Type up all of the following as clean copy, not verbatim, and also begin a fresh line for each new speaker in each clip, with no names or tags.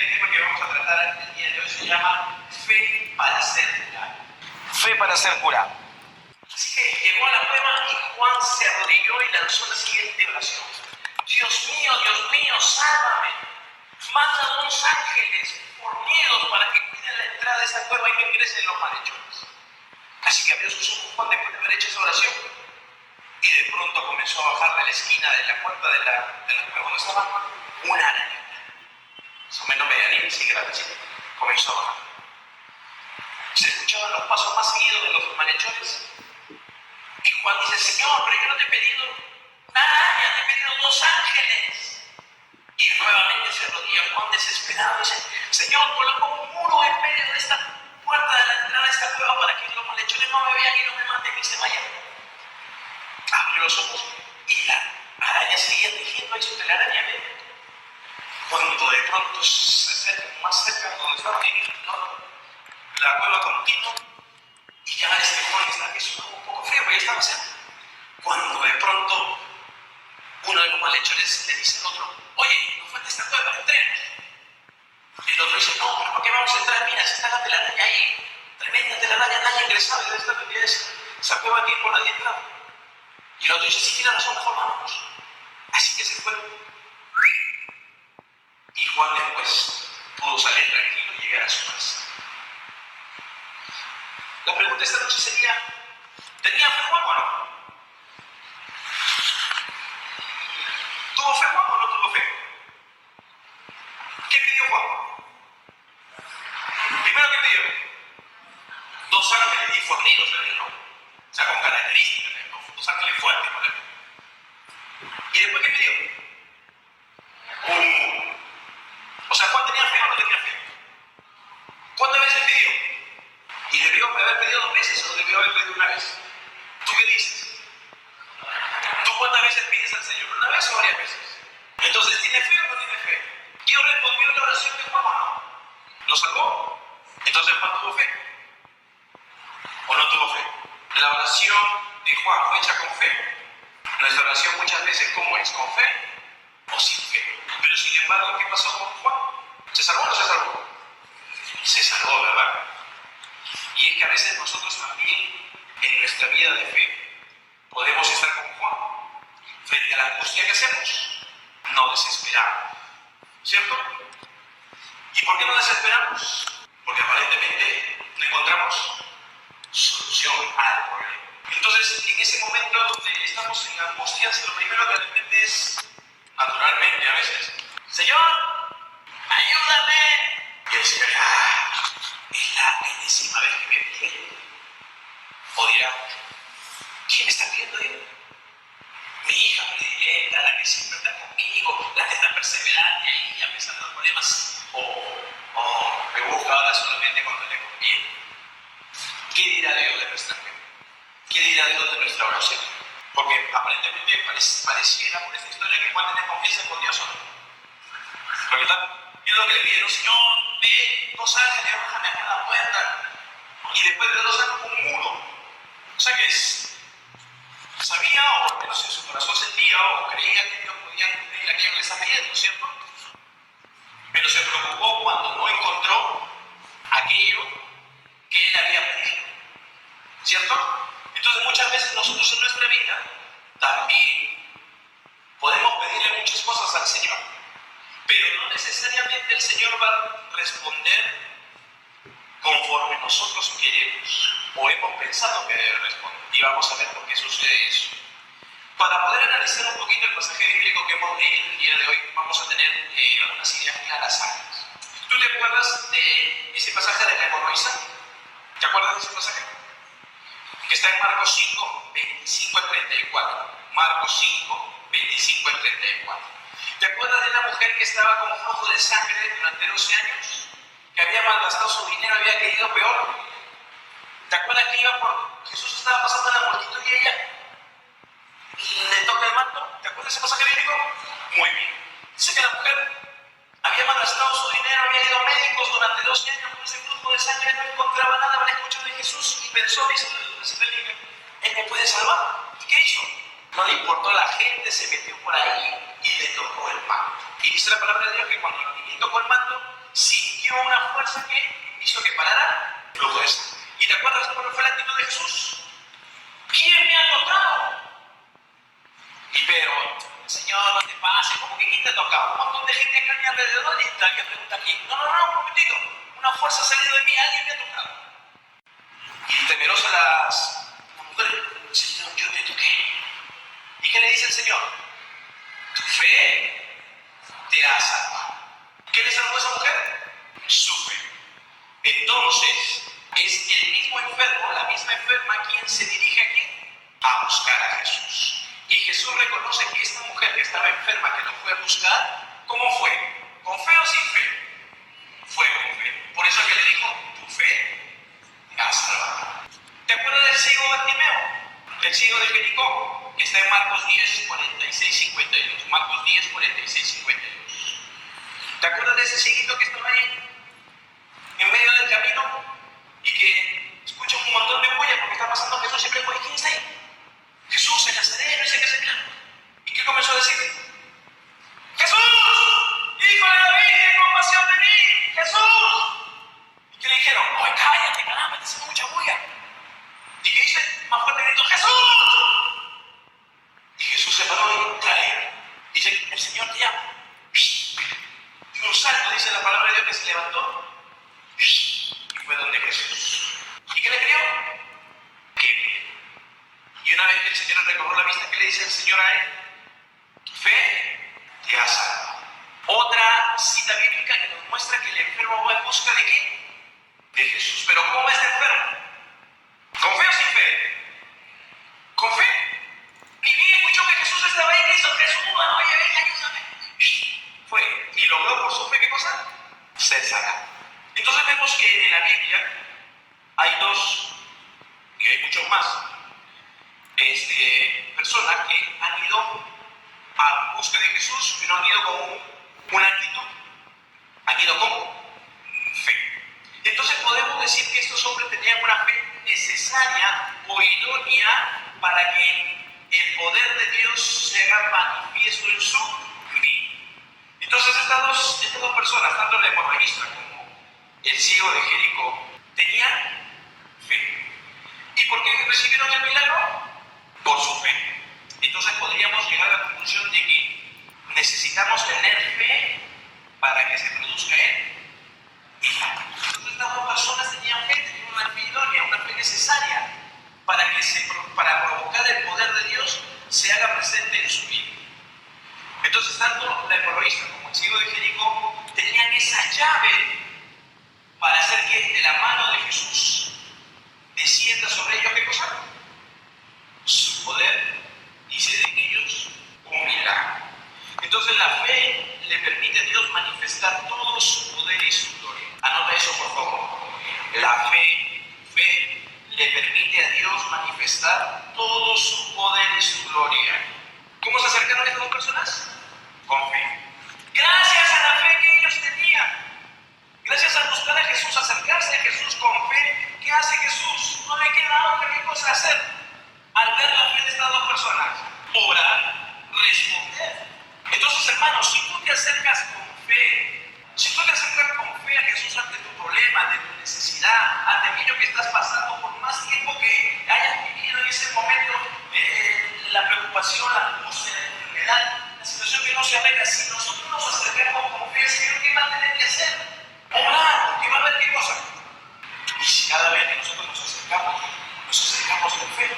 el tema que vamos a tratar el día de hoy se llama fe para ser curado. Fe para ser curado. Así que llegó a la cueva y Juan se arrodilló y lanzó la siguiente oración. Dios mío, sálvame. Manda 2 ángeles horneados para que cuiden la entrada de esa cueva y me ingresen los malhechores. Así que abrió sus ojos Juan después de haber hecho esa oración y de pronto comenzó a bajar de la esquina de la puerta de la cueva donde estaba una araña. Más o menos medianía, así grandecita. Comenzó a bajar. Se escuchaban los pasos más seguidos de los malhechores. Y Juan dice, Señor, pero yo no te he pedido nada, te he pedido 2 ángeles. Y nuevamente se arrodilla Juan desesperado y dice, Señor, coloca un muro en medio de esta puerta de la entrada de esta cueva para que los malhechores no me vean y no me maten y se vayan. Abrió los ojos y la araña seguía tejiendo ahí sobre la araña media. Cuando de pronto se acerca más cerca de donde estaba la cueva continua y ya Juan está que sudaba un poco frío, pero ya estaba cerca. Cuando de pronto uno de los malhechores le dice al otro, oye, no falta esta cueva, entremos. El otro dice, no, pero ¿por qué vamos a entrar? Mira, si está la telaraña ahí, tremenda telaraña, nadie ha ingresado y debe estar metida esa cueva aquí por nadie entrado. Y el otro dice, si tiene razón, mejor vamos. Así que se fueron. Y Juan después pudo salir tranquilo y llegar a su casa. La pregunta esta noche sería, ¿tenía fe Juan o no? ¿Tuvo fe Juan o no tuvo fe? ¿Qué pidió Juan? Primero, ¿qué pidió? 2 ángeles y fornidos, ¿no? O sea, con características, ¿no? 2 ángeles fuertes, ¿no? ¿Y después qué pidió? Un muro. O sea, ¿Juan tenía fe o no tenía fe? ¿Cuántas veces pidió? ¿Y debió haber pedido 2 veces o debió haber pedido 1 vez? ¿Tú qué dices? ¿Tú cuántas veces pides al Señor? ¿1 vez o varias veces? Entonces, ¿tiene fe o no tiene fe? ¿Dios respondió la oración de Juan o no? ¿Lo salvó? Entonces, ¿Juan tuvo fe? ¿O no tuvo fe? La oración de Juan fue hecha con fe. Nuestra oración muchas veces, ¿cómo es? ¿Con fe o sin fe? Pero sin embargo, ¿qué pasó con Juan? ¿Se salvó o no se salvó? Se salvó, ¿verdad? Y es que a veces nosotros también, en nuestra vida de fe, podemos estar como Juan. Frente a la angustia que hacemos, no desesperamos. ¿Cierto? ¿Y por qué no desesperamos? Porque aparentemente no encontramos solución al problema. Entonces, en ese momento donde estamos en angustias, lo primero que de repente es, naturalmente a veces, Señor, ayúdame. Y el Señor, es la enésima vez que me pide. O dirá, ¿quién está pidiendo Dios? Mi hija predilecta, la que siempre está conmigo, la que está perseverante ahí a pesar de los problemas. O me busca ahora solamente cuando le conviene. ¿Qué dirá Dios de nuestra fe? ¿Qué dirá Dios de nuestra oración? Porque aparentemente pareciera por esta historia que Juan tiene confianza con Dios o no. Porque está viendo que le pidieron, Señor, ve 2 ángeles, bájame acá a la puerta. Y después de 2 ángeles un muro. O sea que sabía, o al menos en su corazón sentía, o creía que Dios podía cumplir aquello que le está pidiendo, ¿cierto? Pero se preocupó cuando no encontró aquello que él había pedido, ¿cierto? Entonces muchas veces nosotros en nuestra vida también podemos pedirle muchas cosas al Señor, pero no necesariamente el Señor va a responder conforme nosotros queremos o hemos pensado que debe responder. Y vamos a ver por qué sucede eso. Para poder analizar un poquito el pasaje bíblico que hemos leído el día de hoy, vamos a tener algunas ideas claras antes. ¿Tú te acuerdas de ese pasaje de la hemorroísa? ¿Te acuerdas de ese pasaje? Que está en Marcos 5, 25 al 34. Marcos 5, 25 al 34. ¿Te acuerdas de la mujer que estaba con flujo de sangre durante 12 años? Que había malgastado su dinero, había querido peor. ¿Te acuerdas que iba por Jesús estaba pasando a la multitud y ella le toca el manto? ¿Te acuerdas de ese pasaje bíblico? Muy bien. Dice que la mujer había malgastado su dinero, había ido a médicos durante 12 años con ese flujo de sangre, no encontraba nada, había escuchado de Jesús y pensó, dice él me puede salvar. ¿Y qué hizo? No le importó a la gente, se metió por ahí y le tocó el manto. Y dice la palabra de Dios que cuando el niño tocó el manto, dio una fuerza que hizo que parara el flujo de sangre. ¿Y te acuerdas cuál fue la actitud de Jesús? ¿Quién me ha tocado? Y Pedro, Señor, no te pases, como que ¿quién te ha tocado? Un montón de gente acá a mi alrededor y está que pregunta aquí. No, un momentito. Una fuerza ha salido de mí, alguien me ha tocado. Y temerosa la mujer, Señor, yo te toqué. ¿Y qué le dice el Señor? Tu fe te ha salvado. ¿Qué le salvó a esa mujer? Su fe. Entonces, es el mismo enfermo, la misma enferma, quien se dirige aquí a buscar a Jesús. Y Jesús reconoce que esta mujer que estaba enferma, que lo fue a buscar, ¿cómo fue? ¿Con fe o sin fe? Fue con fe. Por eso es que le dijo, tu fe me ha salvado. ¿Te acuerdas del ciego Bartimeo? El ciego de Jericó, que está en Marcos 10, 46, 52. Marcos 10, 46, 52. ¿Te acuerdas de ese cieguito que estaba ahí, en medio del camino, y que escucha un montón de bulla porque está pasando Jesús? Siempre fue, ¿quién está ahí? Jesús, el Nazareno, ese que se llama. ¿Y qué comenzó a decir? ¡Jesús! ¡Hijo de David, ten compasión de mí! ¡Jesús! ¿Y qué le dijeron? ¡Oye, cállate, caramba, te haciendo mucha bulla! ¿Y qué dice? Más fuerte gritó, ¡Jesús! Y Jesús se paró y trae. Dice, el Señor te llama. Y un salto, dice la palabra de Dios, que se levantó y fue donde Jesús. ¿Y qué le crió? Que bien. Y una vez que el Señor recobró la vista, ¿qué le dice el Señor a él? Tu fe te ha salvado. Otra cita bíblica que nos muestra que el enfermo va en busca de ¿qué? De Jesús. Pero ¿cómo va este enfermo? ¿Con fe o sin fe? Con fe. Ni bien escuchó que Jesús estaba ahí, que hizo Jesús, oye, ven, ayúdame. Fue y logró por su fe, ¿qué cosa? Ser sanado. Entonces vemos que en la Biblia hay dos, que hay muchos más, personas que han ido a busca de Jesús, pero han ido con una actitud. Han ido con fe. Entonces podemos decir que estos hombres tenían una fe necesaria o idónea para que el poder de Dios se haga manifiesto en su vida. Entonces estas dos personas, tanto el evangelista como el ciego de Jericó, tenían fe. ¿Y por qué recibieron el milagro? Por su fe. Entonces podríamos llegar a la conclusión de que necesitamos tener fe para que se produzca el milagro. Entonces estas dos personas tenían fe, tenían una fe idónea, una fe necesaria para provocar el poder de Dios se haga presente en su vida. Entonces tanto la evangelista como el ciego de Jericó tenían esa llave para hacer que de la mano de Jesús descienda sobre ellos, ¿qué cosa? Su poder, dice de ellos, un milagro. Entonces la fe le permite a Dios manifestar todo su poder y su gloria. Anota eso, por favor. La fe le permite a Dios manifestar todo su poder y su gloria. ¿Cómo se acercaron estas dos personas? Con fe. Gracias a la fe que ellos tenían. Gracias a buscar a Jesús, acercarse a Jesús con fe. ¿Qué hace Jesús? No le queda otra que cosa hacer. Al ver la fe de estas dos personas, orar, responder. Entonces, hermanos, si tú te acercas con fe, si tú te acercas con fe a Jesús ante tu problema, ante tu necesidad, ante aquello que estás pasando, por más tiempo que hayas vivido en ese momento, la preocupación, la angustia, la enfermedad, la situación que no se arregla, si nosotros nos acercamos con fe, Señor, ¿qué va a tener que hacer? Orar, porque va a haber qué cosa. Y si cada vez que nosotros nos acercamos con fe,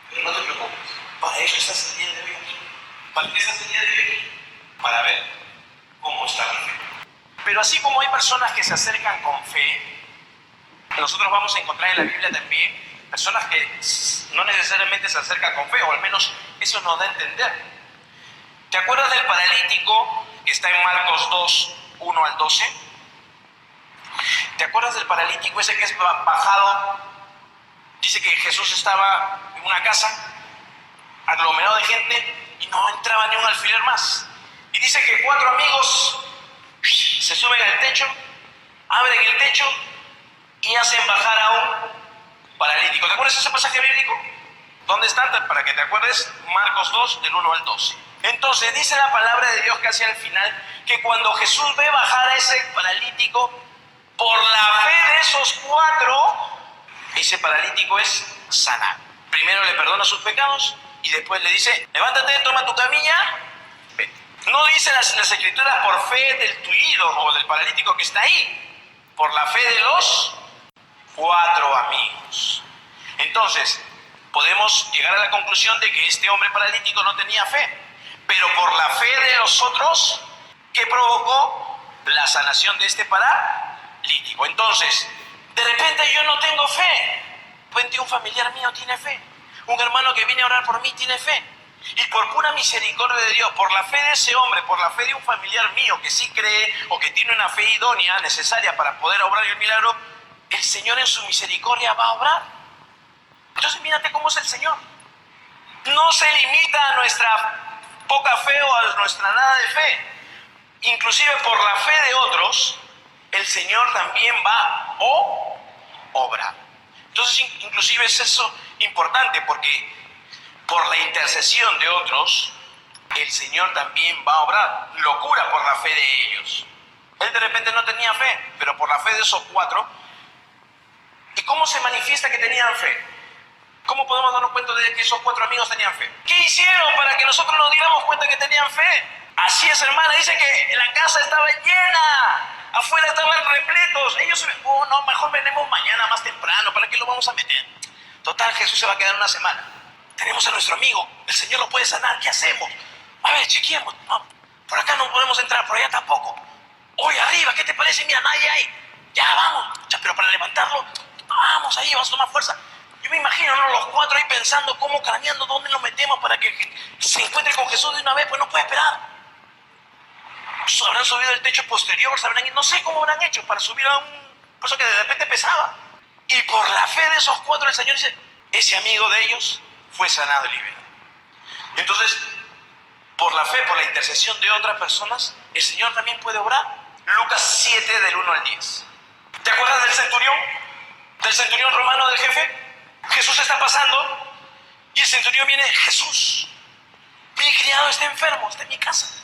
pero no te preocupes, para eso estás el día de hoy aquí. ¿Para qué estás el día de hoy aquí? Para ver cómo está mi fe. Pero así como hay personas que se acercan con fe, nosotros vamos a encontrar en la Biblia también personas que no necesariamente se acercan con fe, o al menos eso nos da a entender. ¿Te acuerdas del paralítico que está en Marcos 2, 1 al 12? ¿Te acuerdas del paralítico ese que es bajado? Dice que Jesús estaba en una casa, aglomerado de gente, y no entraba ni un alfiler más. Y dice que 4 amigos se suben al techo, abren el techo y hacen bajar a un paralítico. ¿Te acuerdas de ese pasaje bíblico? ¿Dónde está? Para que te acuerdes, Marcos 2, del 1 al 12. Entonces dice la palabra de Dios casi al final, que cuando Jesús ve bajar a ese paralítico, Por la fe de esos 4, ese paralítico es sanado. Primero le perdona sus pecados y después le dice, levántate, toma tu camilla, ve. No dice las escrituras por fe del tuido o del paralítico que está ahí, por la fe de los 4 amigos. Entonces, podemos llegar a la conclusión de que este hombre paralítico no tenía fe, pero por la fe de los otros, ¿qué provocó? La sanación de este paralítico. Entonces, de repente yo no tengo fe. De repente un familiar mío tiene fe. Un hermano que viene a orar por mí tiene fe. Y por pura misericordia de Dios, por la fe de ese hombre, por la fe de un familiar mío que sí cree o que tiene una fe idónea, necesaria para poder obrar el milagro, el Señor en su misericordia va a obrar. Entonces mírate cómo es el Señor. No se limita a nuestra poca fe o a nuestra nada de fe. Inclusive por la fe de otros, el Señor también va a obrar. Entonces inclusive es eso importante, porque por la intercesión de otros, el Señor también va a obrar. Locura por la fe de ellos. Él de repente no tenía fe, pero por la fe de esos 4. ¿Y cómo se manifiesta que tenían fe? ¿Cómo podemos darnos cuenta de que esos 4 amigos tenían fe? ¿Qué hicieron para que nosotros nos diéramos cuenta que tenían fe? Así es, hermana, dice que la casa estaba llena, afuera estaban repletos. Ellos, no, mejor venimos mañana más temprano, ¿para qué lo vamos a meter? Total, Jesús se va a quedar una semana. Tenemos a nuestro amigo, el Señor lo puede sanar, ¿qué hacemos? A ver, chequeemos. No, por acá no podemos entrar, por allá tampoco. Oye, arriba, ¿qué te parece? Mira, nadie hay. Ya, vamos. Ya, pero para levantarlo, vamos ahí, vamos a tomar fuerza. Yo me imagino, ¿no? Los 4 ahí pensando, cómo, craneando, dónde lo metemos para que se encuentre con Jesús de una vez, pues no puede esperar. Habrán subido el techo posterior, no sé cómo habrán hecho para subir a un cosa que de repente pesaba. Y por la fe de esos 4, el Señor dice, ese amigo de ellos fue sanado y liberado. Entonces, por la fe, por la intercesión de otras personas, el Señor también puede obrar. Lucas 7, del 1 al 10. ¿Te acuerdas del centurión? Del centurión romano, del jefe. Jesús está pasando y el centurión viene, Jesús, mi criado está enfermo, está en mi casa.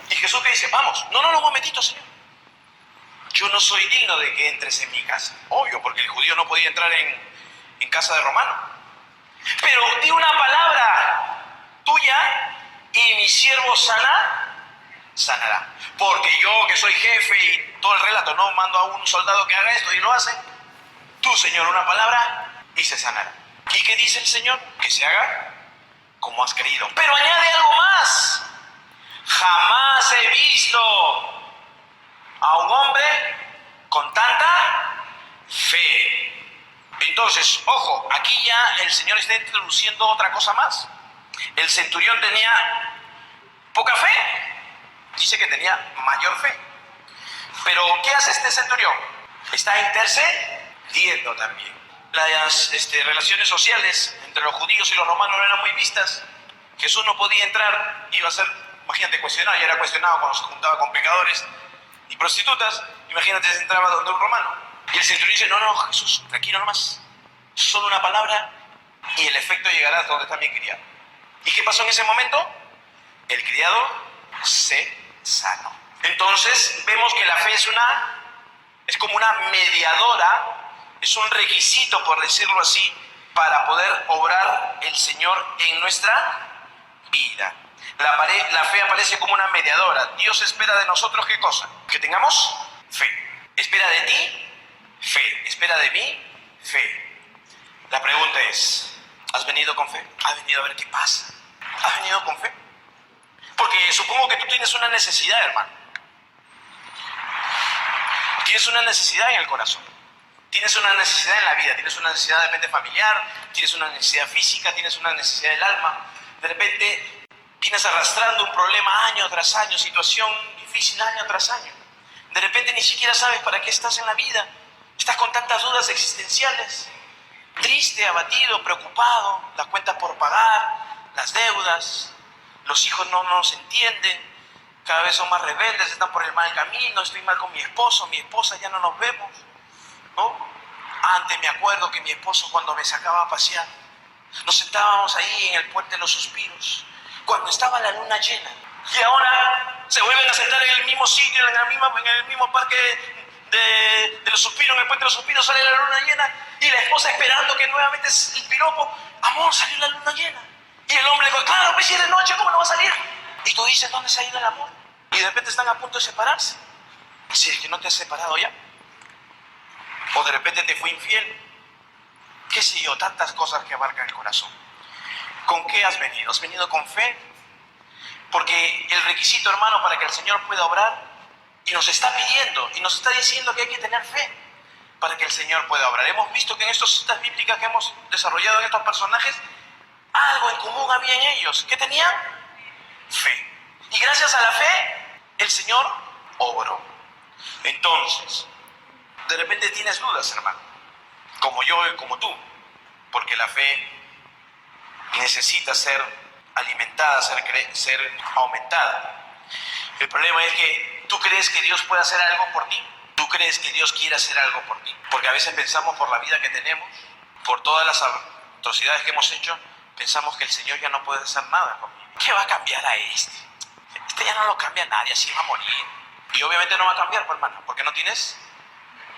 Y Jesús que dice, vamos, no, un momentito, Señor. Yo no soy digno de que entres en mi casa. Obvio, porque el judío no podía entrar en casa de romano. Pero di una palabra tuya y mi siervo sanará. Porque yo, que soy jefe y todo el relato, no mando a un soldado que haga esto y lo hace. Tú, Señor, una palabra y se sanará. ¿Y qué dice el Señor? Que se haga como has querido. Pero añade algo más. Jamás he visto a un hombre con tanta fe. Entonces, ojo, aquí ya el Señor está introduciendo otra cosa más. El centurión tenía poca fe. Dice que tenía mayor fe. Pero, ¿qué hace este centurión? Está intercediendo también. Las relaciones sociales entre los judíos y los romanos no eran muy vistas. Jesús no podía entrar, iba a ser, imagínate, cuestionado, ya era cuestionado cuando se juntaba con pecadores y prostitutas. Imagínate si entraba donde un romano. Y el centurión dice, no, Jesús, tranquilo nomás, solo una palabra y el efecto llegará a donde está mi criado. ¿Y qué pasó en ese momento? El criado se sanó. Entonces vemos que la fe es como una mediadora, es un requisito, por decirlo así, para poder obrar el Señor en nuestra vida. La fe aparece como una mediadora. Dios espera de nosotros, ¿qué cosa? Que tengamos fe. Espera de ti, fe. Espera de mí, fe. La pregunta es, ¿has venido con fe? ¿Has venido a ver qué pasa? ¿Has venido con fe? Porque supongo que tú tienes una necesidad, hermano. Tienes una necesidad en el corazón. Tienes una necesidad en la vida. Tienes una necesidad de repente familiar, tienes una necesidad física, tienes una necesidad del alma. De repente vienes arrastrando un problema año tras año, situación difícil año tras año. De repente ni siquiera sabes para qué estás en la vida. Estás con tantas dudas existenciales. Triste, abatido, preocupado, las cuentas por pagar, las deudas, los hijos no nos entienden, cada vez son más rebeldes, están por el mal camino, estoy mal con mi esposo, mi esposa, ya no nos vemos, ¿no? Antes me acuerdo que mi esposo, cuando me sacaba a pasear, nos sentábamos ahí en el puente de los suspiros, cuando estaba la luna llena, y ahora se vuelven a sentar en el mismo sitio, en el mismo parque de los suspiros, en el puente de los suspiros sale la luna llena y la esposa esperando que nuevamente el piropo, amor, salió la luna llena. Y el hombre le dice, claro, pues si es de noche, ¿cómo no va a salir? Y tú dices, ¿dónde se ha ido el amor? Y de repente están a punto de separarse. Si es que no te has separado ya. O de repente te fue infiel. Qué sé yo, tantas cosas que abarcan el corazón. ¿Con qué has venido? ¿Has venido con fe? Porque el requisito, hermano, para que el Señor pueda obrar, y nos está pidiendo, y nos está diciendo que hay que tener fe para que el Señor pueda obrar. Hemos visto que en estas citas bíblicas que hemos desarrollado en estos personajes, algo en común había en ellos. ¿Qué tenían? Fe. Y gracias a la fe, el Señor obró. Entonces, de repente tienes dudas, hermano, como yo y como tú, porque la fe necesita ser alimentada, ser aumentada. El problema es que tú crees que Dios puede hacer algo por ti. Tú crees que Dios quiere hacer algo por ti. Porque a veces pensamos por la vida que tenemos, por todas las atrocidades que hemos hecho, pensamos que el Señor ya no puede hacer nada conmigo. ¿Qué va a cambiar a este? Este ya no lo cambia nadie, así va a morir. Y obviamente no va a cambiar, pues, hermano, porque no tienes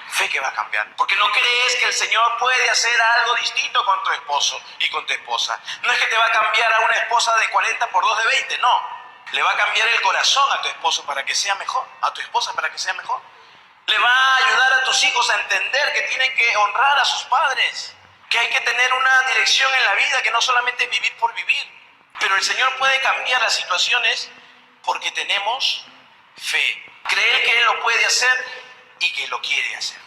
fe que va a cambiar. Porque no crees que el Señor puede hacer algo distinto con tu esposo y con tu esposa. No es que te va a cambiar a una esposa de 40 por 2 de 20, no. Le va a cambiar el corazón a tu esposo para que sea mejor, a tu esposa para que sea mejor. Le va a ayudar a tus hijos a entender que tienen que honrar a sus padres, que hay que tener una dirección en la vida, que no solamente es vivir por vivir. Pero el Señor puede cambiar las situaciones porque tenemos fe. Creer que Él lo puede hacer y que lo quiere hacer.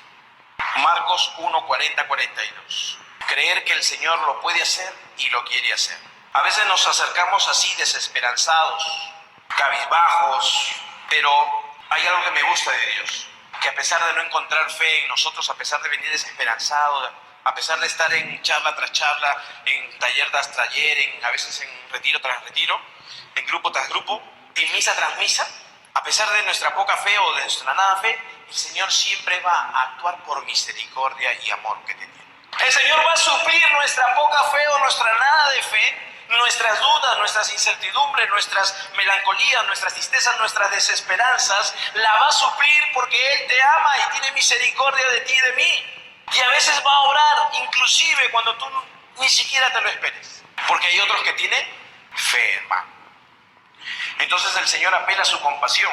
Marcos 1, 40, 42. Creer que el Señor lo puede hacer y lo quiere hacer. A veces nos acercamos así desesperanzados, cabizbajos, pero hay algo que me gusta de Dios, que a pesar de no encontrar fe en nosotros, a pesar de venir desesperanzados, a pesar de estar en charla tras charla, en taller tras taller, a veces en retiro tras retiro, en grupo tras grupo, en misa tras misa, a pesar de nuestra poca fe o de nuestra nada fe, el Señor siempre va a actuar por misericordia y amor que te tiene. El Señor va a suplir nuestra poca fe o nuestra nada de fe, nuestras dudas, nuestras incertidumbres, nuestras melancolías, nuestras tristezas, nuestras desesperanzas, la va a suplir porque Él te ama y tiene misericordia de ti y de mí. Y a veces va a obrar inclusive cuando tú ni siquiera te lo esperes. Porque hay otros que tienen fe, hermano. Entonces el Señor apela a su compasión.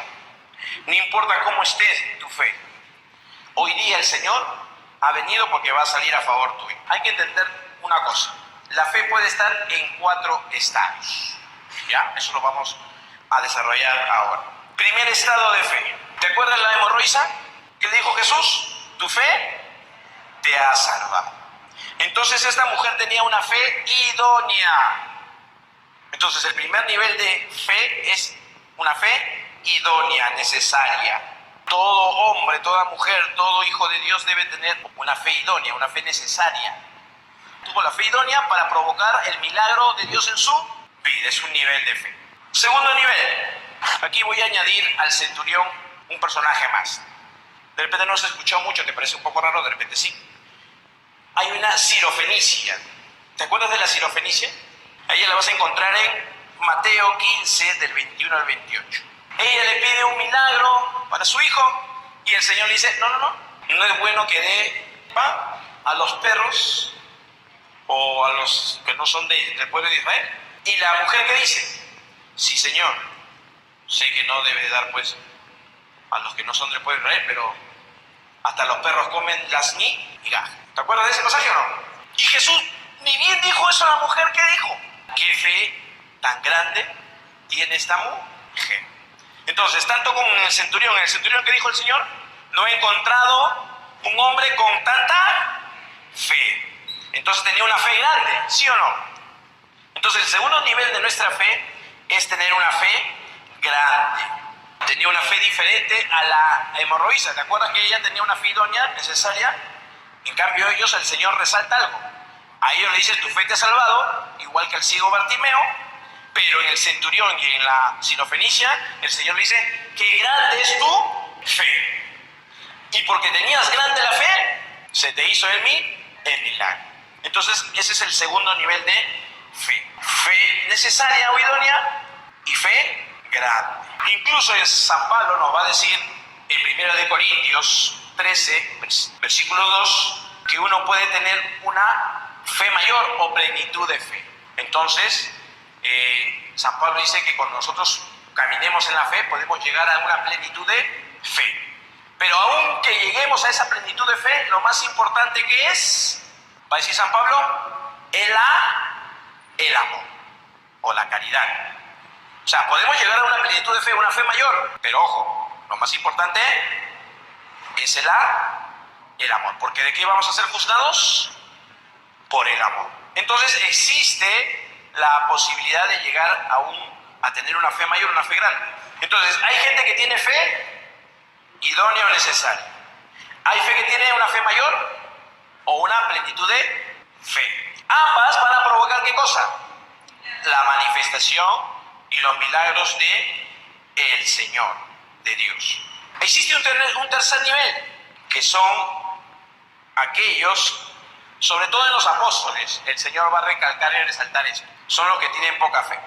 No importa cómo estés tu fe. Hoy día el Señor ha venido porque va a salir a favor tuyo. Hay que entender una cosa. La fe puede estar en 4 estadios. ¿Ya? Eso lo vamos a desarrollar ahora. Primer estado de fe. ¿Te acuerdas la hemorroísa? ¿Qué le dijo Jesús? Tu fe te ha salvado. Entonces esta mujer tenía una fe idónea. Entonces el primer nivel de fe es una fe idónea, necesaria. Todo hombre, toda mujer, todo hijo de Dios debe tener una fe idónea, una fe necesaria. Tuvo la fe idónea para provocar el milagro de Dios en su vida. Es un nivel de fe. Segundo nivel. Aquí voy a añadir al centurión un personaje más. De repente no se escuchó mucho, te parece un poco raro, de repente sí. Hay una sirofenicia. ¿Te acuerdas de la sirofenicia? A ella la vas a encontrar en Mateo 15, del 21 al 28. Ella le pide un milagro para su hijo y el Señor le dice, no es bueno que dé pan a los perros o a los que no son del pueblo de Israel. Y la mujer, ¿qué dice? Sí, Señor, sé que no debe dar pues a los que no son del pueblo de Israel, pero hasta los perros comen las migajas. ¿Te acuerdas de ese pasaje o no? Y Jesús ni bien dijo eso a la mujer, ¿qué dijo? ¿Qué fe tan grande tiene esta mujer? Entonces, tanto con el centurión, ¿qué dijo el Señor? No he encontrado un hombre con tanta fe. Entonces tenía una fe grande, ¿sí o no? Entonces el segundo nivel de nuestra fe es tener una fe grande. Tenía una fe diferente a la hemorroísa. ¿Te acuerdas que ella tenía una fe idónea, necesaria? En cambio ellos, el Señor resalta algo. A ellos le dice, tu fe te ha salvado, igual que al ciego Bartimeo, pero en el centurión y en la sirofenicia, el Señor le dice, qué grande es tu fe. Y porque tenías grande la fe, se te hizo en mí el milagro. Entonces, ese es el segundo nivel de fe. Fe necesaria o idónea y fe grande. Incluso San Pablo nos va a decir en 1 Corintios 13, versículo 2, que uno puede tener una fe mayor o plenitud de fe. Entonces, San Pablo dice que cuando nosotros caminemos en la fe podemos llegar a una plenitud de fe. Pero aunque lleguemos a esa plenitud de fe, lo más importante que es, va a decir San Pablo, el amor o la caridad. O sea, podemos llegar a una plenitud de fe, una fe mayor, pero ojo, lo más importante es el amor. Porque ¿de qué vamos a ser juzgados? Por el amor. Entonces existe la posibilidad de llegar a tener una fe mayor, una fe grande. Entonces hay gente que tiene fe idónea o necesaria. Hay fe que tiene una fe mayor o una plenitud de fe. Ambas van a provocar ¿qué cosa? La manifestación y los milagros de el Señor, de Dios. Existe un tercer nivel, que son aquellos, sobre todo en los apóstoles, el Señor va a recalcar y resaltar esto, son los que tienen poca fe.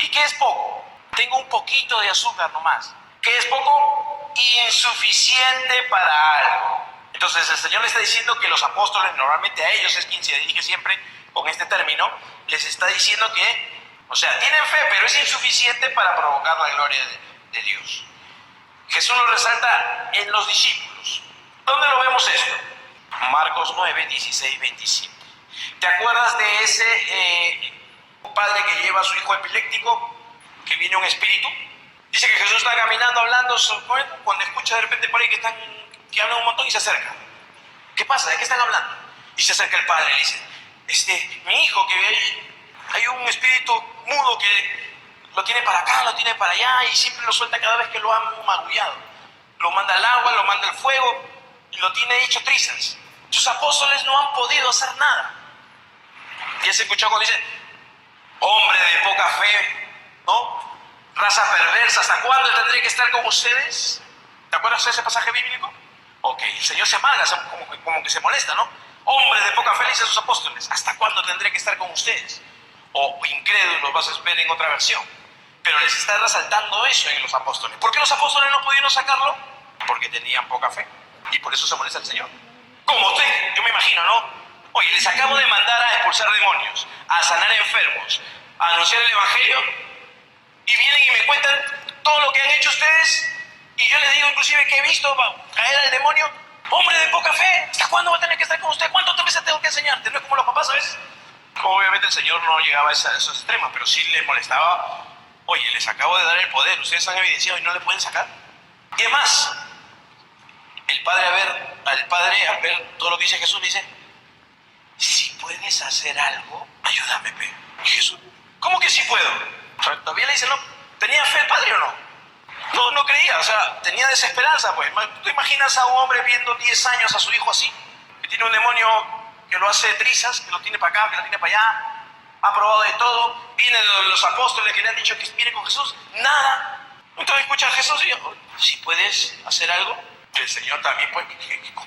¿Y qué es poco? Tengo un poquito de azúcar nomás. ¿Qué es poco? Insuficiente para algo. Entonces el Señor le está diciendo que los apóstoles, normalmente a ellos es quien se dirige siempre con este término, les está diciendo que, o sea, tienen fe, pero es insuficiente para provocar la gloria de Dios. Jesús lo resalta en los discípulos. ¿Dónde lo vemos esto? Marcos 9, 16, 27. ¿Te acuerdas de ese padre que lleva a su hijo epiléptico, que viene un espíritu? Dice que Jesús está caminando, hablando, cuando escucha de repente por ahí que hablan un montón y se acerca. ¿Qué pasa? ¿De qué están hablando? Y se acerca el padre y le dice, mi hijo, que hay un espíritu mudo que lo tiene para acá, lo tiene para allá y siempre lo suelta cada vez que lo han magullado. Lo manda al agua, lo manda al fuego y lo tiene hecho trizas. Sus apóstoles no han podido hacer nada. Y él se escuchó cuando dice, hombre de poca fe, ¿no? Raza perversa, ¿hasta cuándo tendré que estar con ustedes? ¿Te acuerdas de ese pasaje bíblico? Ok, el Señor se amarga, como que se molesta, ¿no? Hombre de poca fe, dice a sus apóstoles, ¿hasta cuándo tendré que estar con ustedes? O incrédulos, vas a ver en otra versión. Pero les está resaltando eso en los apóstoles. ¿Por qué los apóstoles no pudieron sacarlo? Porque tenían poca fe. Y por eso se molesta el Señor. Como usted, yo me imagino, ¿no? Oye, les acabo de mandar a expulsar demonios, a sanar enfermos, a anunciar el evangelio, y vienen y me cuentan todo lo que han hecho ustedes, y yo les digo inclusive que he visto caer al demonio. Hombre de poca fe, ¿hasta cuándo va a tener que estar con usted? ¿Cuántas veces tengo que enseñarte? No es como los papás, ¿sabes? Obviamente el Señor no llegaba a esos extremos, pero sí le molestaba. Oye, les acabo de dar el poder, ustedes han evidenciado y no le pueden sacar. Y además, el padre al ver todo lo que dice Jesús, le dice, si puedes hacer algo, ayúdame, Pe. Y Jesús, ¿cómo que sí puedo? O sea, todavía le dice, no, ¿tenía fe el padre o no? No creía, o sea, tenía desesperanza, pues. ¿Tú imaginas a un hombre viendo 10 años a su hijo así? Que tiene un demonio que lo hace trizas, que lo tiene para acá, que lo tiene para allá, ha probado de todo, vienen los apóstoles que le han dicho que viene con Jesús, nada. Entonces escucha a Jesús y dice, si puedes hacer algo, el Señor también puede.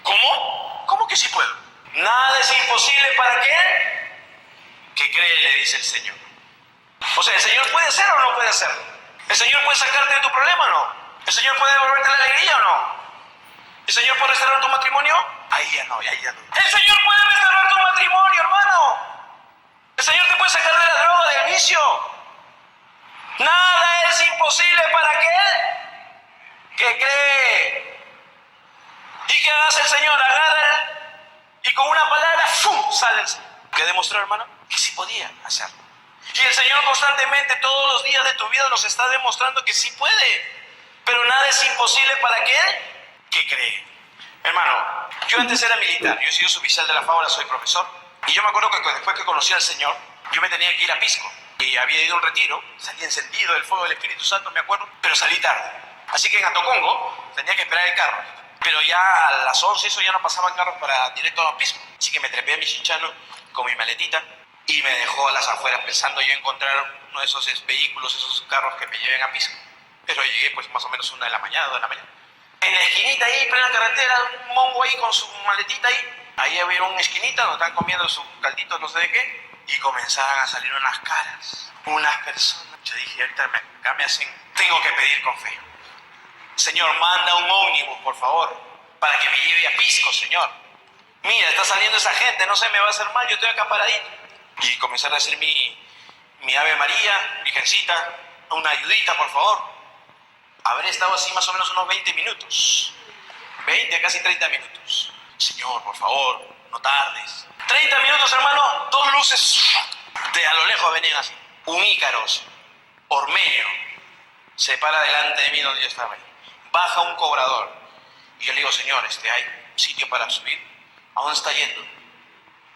¿Cómo? ¿Cómo que sí puedo? Nada es imposible para aquel que cree, le dice el Señor. O sea, ¿el Señor puede hacer o no puede hacer? ¿El Señor puede sacarte de tu problema o no? ¿El Señor puede devolverte la alegría o no? ¿El Señor puede restaurar tu matrimonio? Ahí ya no. El Señor puede restaurar tu matrimonio, hermano. El Señor te puede sacar de la droga, del vicio. Nada es imposible para aquel que cree. ¿Y qué hace el Señor? Agarra y con una palabra ¡fum! Sale el Señor. ¿Qué demostró, hermano? Que sí podía hacerlo. Y el Señor constantemente, todos los días de tu vida, nos está demostrando que sí puede. Pero nada es imposible para aquel que cree. Hermano, yo antes era militar, yo he sido suboficial de la FAO, soy profesor. Y yo me acuerdo que después que conocí al Señor, yo me tenía que ir a Pisco. Y había ido a un retiro, salí encendido del fuego del Espíritu Santo, me acuerdo, pero salí tarde. Así que en Atocongo tenía que esperar el carro. Pero ya a las 11 eso ya no pasaban carros para directo a Pisco. Así que me trepé a mi chinchano con mi maletita y me dejó a las afueras pensando yo encontrar uno de esos vehículos, esos carros que me lleven a Pisco. Pero llegué pues más o menos 1 de la mañana, 2 de la mañana. En la esquinita ahí, en plena carretera, un mongo ahí con su maletita ahí. Ahí había una esquinita donde estaban comiendo sus calditos no sé de qué. Y comenzaban a salir unas caras, unas personas. Yo dije, ahorita acá me hacen, tengo que pedir con fe. Señor, manda un ómnibus, por favor. para que me lleve a Pisco, Señor. Mira, está saliendo esa gente, no se me va a hacer mal, yo estoy acá paradito. Y comenzar a hacer mi Ave María, Virgencita, una ayudita, por favor. Habré estado así más o menos unos 20 minutos. 20, casi 30 minutos. Señor, por favor, no tardes. 30 minutos, hermano, dos luces de a lo lejos venían así. Un Ícaros, ormeño, se para delante de mí donde yo estaba ahí. Baja un cobrador. Y yo le digo, señor, ¿hay sitio para subir? ¿A dónde está yendo?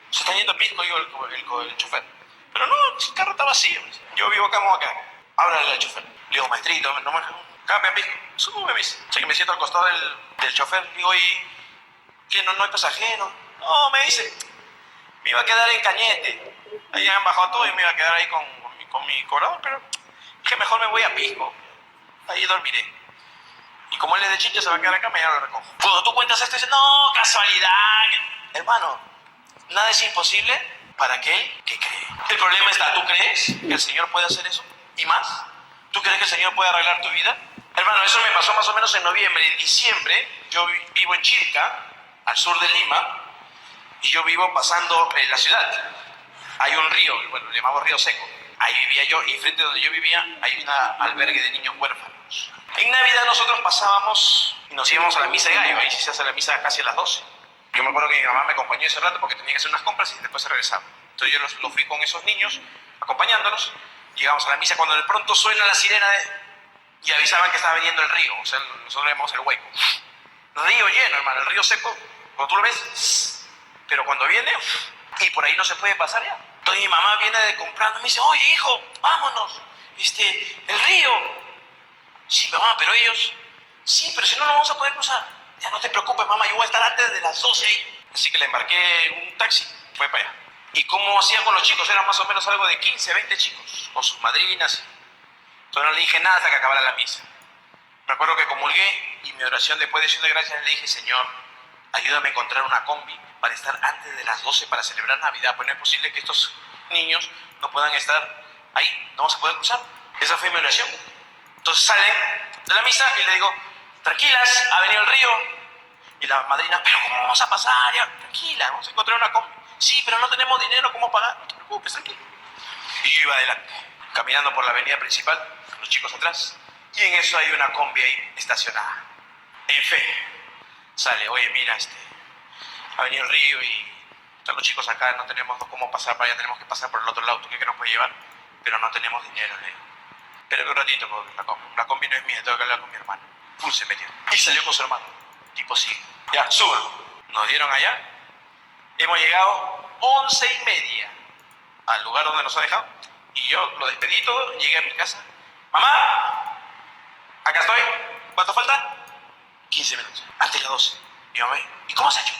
Se está yendo a Pisco, digo, el chofer. Pero no, el carro está vacío. Yo vivo acá, como acá. Háblale al chofer. Le digo, maestrito, no me cambia a Pisco. Sube, me dice. O sea, que me siento al costado del chofer. Le digo, ¿y qué? ¿No hay pasajero? No, me dice. Me iba a quedar en Cañete. Ahí han bajado todo y me iba a quedar ahí con mi cobrador, pero dije, mejor me voy a Pisco. Ahí dormiré. Y como él es de Chincha, se va a quedar acá, mañana lo recojo. Cuando tú cuentas esto, dices, no, casualidad. Hermano, nada es imposible para aquel que cree. El problema está, ¿tú crees que el Señor puede hacer eso? ¿Y más? ¿Tú crees que el Señor puede arreglar tu vida? Hermano, eso me pasó más o menos en noviembre. En diciembre, yo vivo en Chilca, al sur de Lima, y yo vivo pasando la ciudad. Hay un río, bueno, le llamamos Río Seco. Ahí vivía yo, y frente a donde yo vivía hay un albergue de niños huérfanos. En Navidad nosotros pasábamos y nos íbamos a la misa de gallo, ahí se hace la misa casi a las 12. Yo me acuerdo que mi mamá me acompañó ese rato porque tenía que hacer unas compras y después se regresaba. Entonces yo lo fui con esos niños, acompañándolos. Llegamos a la misa cuando de pronto suena la sirena y avisaban que estaba viniendo el río. O sea, nosotros le llamamos el hueco. Río lleno, hermano, el río seco. Cuando tú lo ves, pero cuando viene, y por ahí no se puede pasar ya. Entonces mi mamá viene de comprando y me dice, oye hijo, vámonos, el río. Sí, mamá, pero ellos, sí, pero si no, no vamos a poder cruzar. Ya no te preocupes, mamá, yo voy a estar antes de las 12 ahí. Así que le embarqué en un taxi, fue para allá. ¿Y cómo hacía con los chicos? Eran más o menos algo de 15, 20 chicos, con sus madrinas. Entonces no le dije nada hasta que acabara la misa. Me acuerdo que comulgué y mi oración después de acción de gracias le dije, Señor, ayúdame a encontrar una combi para estar antes de las 12 para celebrar Navidad. Pues no es posible que estos niños no puedan estar ahí, no vamos a poder cruzar. Esa fue mi oración. Entonces salen de la misa y le digo, tranquilas, ha venido el río. Y la madrina, pero ¿cómo vamos a pasar? Ya, tranquila, vamos a encontrar una combi. Sí, pero no tenemos dinero, ¿cómo pagar? No te preocupes, tranquilo. Y yo iba adelante, caminando por la avenida principal, con los chicos atrás. Y en eso hay una combi ahí estacionada. En fe, sale, oye, mira, ha venido el río y están los chicos acá, no tenemos cómo pasar para allá, tenemos que pasar por el otro lado. ¿Tú crees que nos puede llevar? Pero no tenemos dinero, le digo. Espera un ratito, porque la combi no es mía, tengo que hablar con mi hermano. Se metió. Y salió con su hermano. Tipo, sí. Ya, suban. Nos dieron allá. Hemos llegado 11:30 al lugar donde nos ha dejado. Y yo lo despedí todo, llegué a mi casa. Mamá, acá estoy. ¿Cuánto falta? 15 minutos. Antes de las 12. Mi mamá, ¿y cómo has hecho?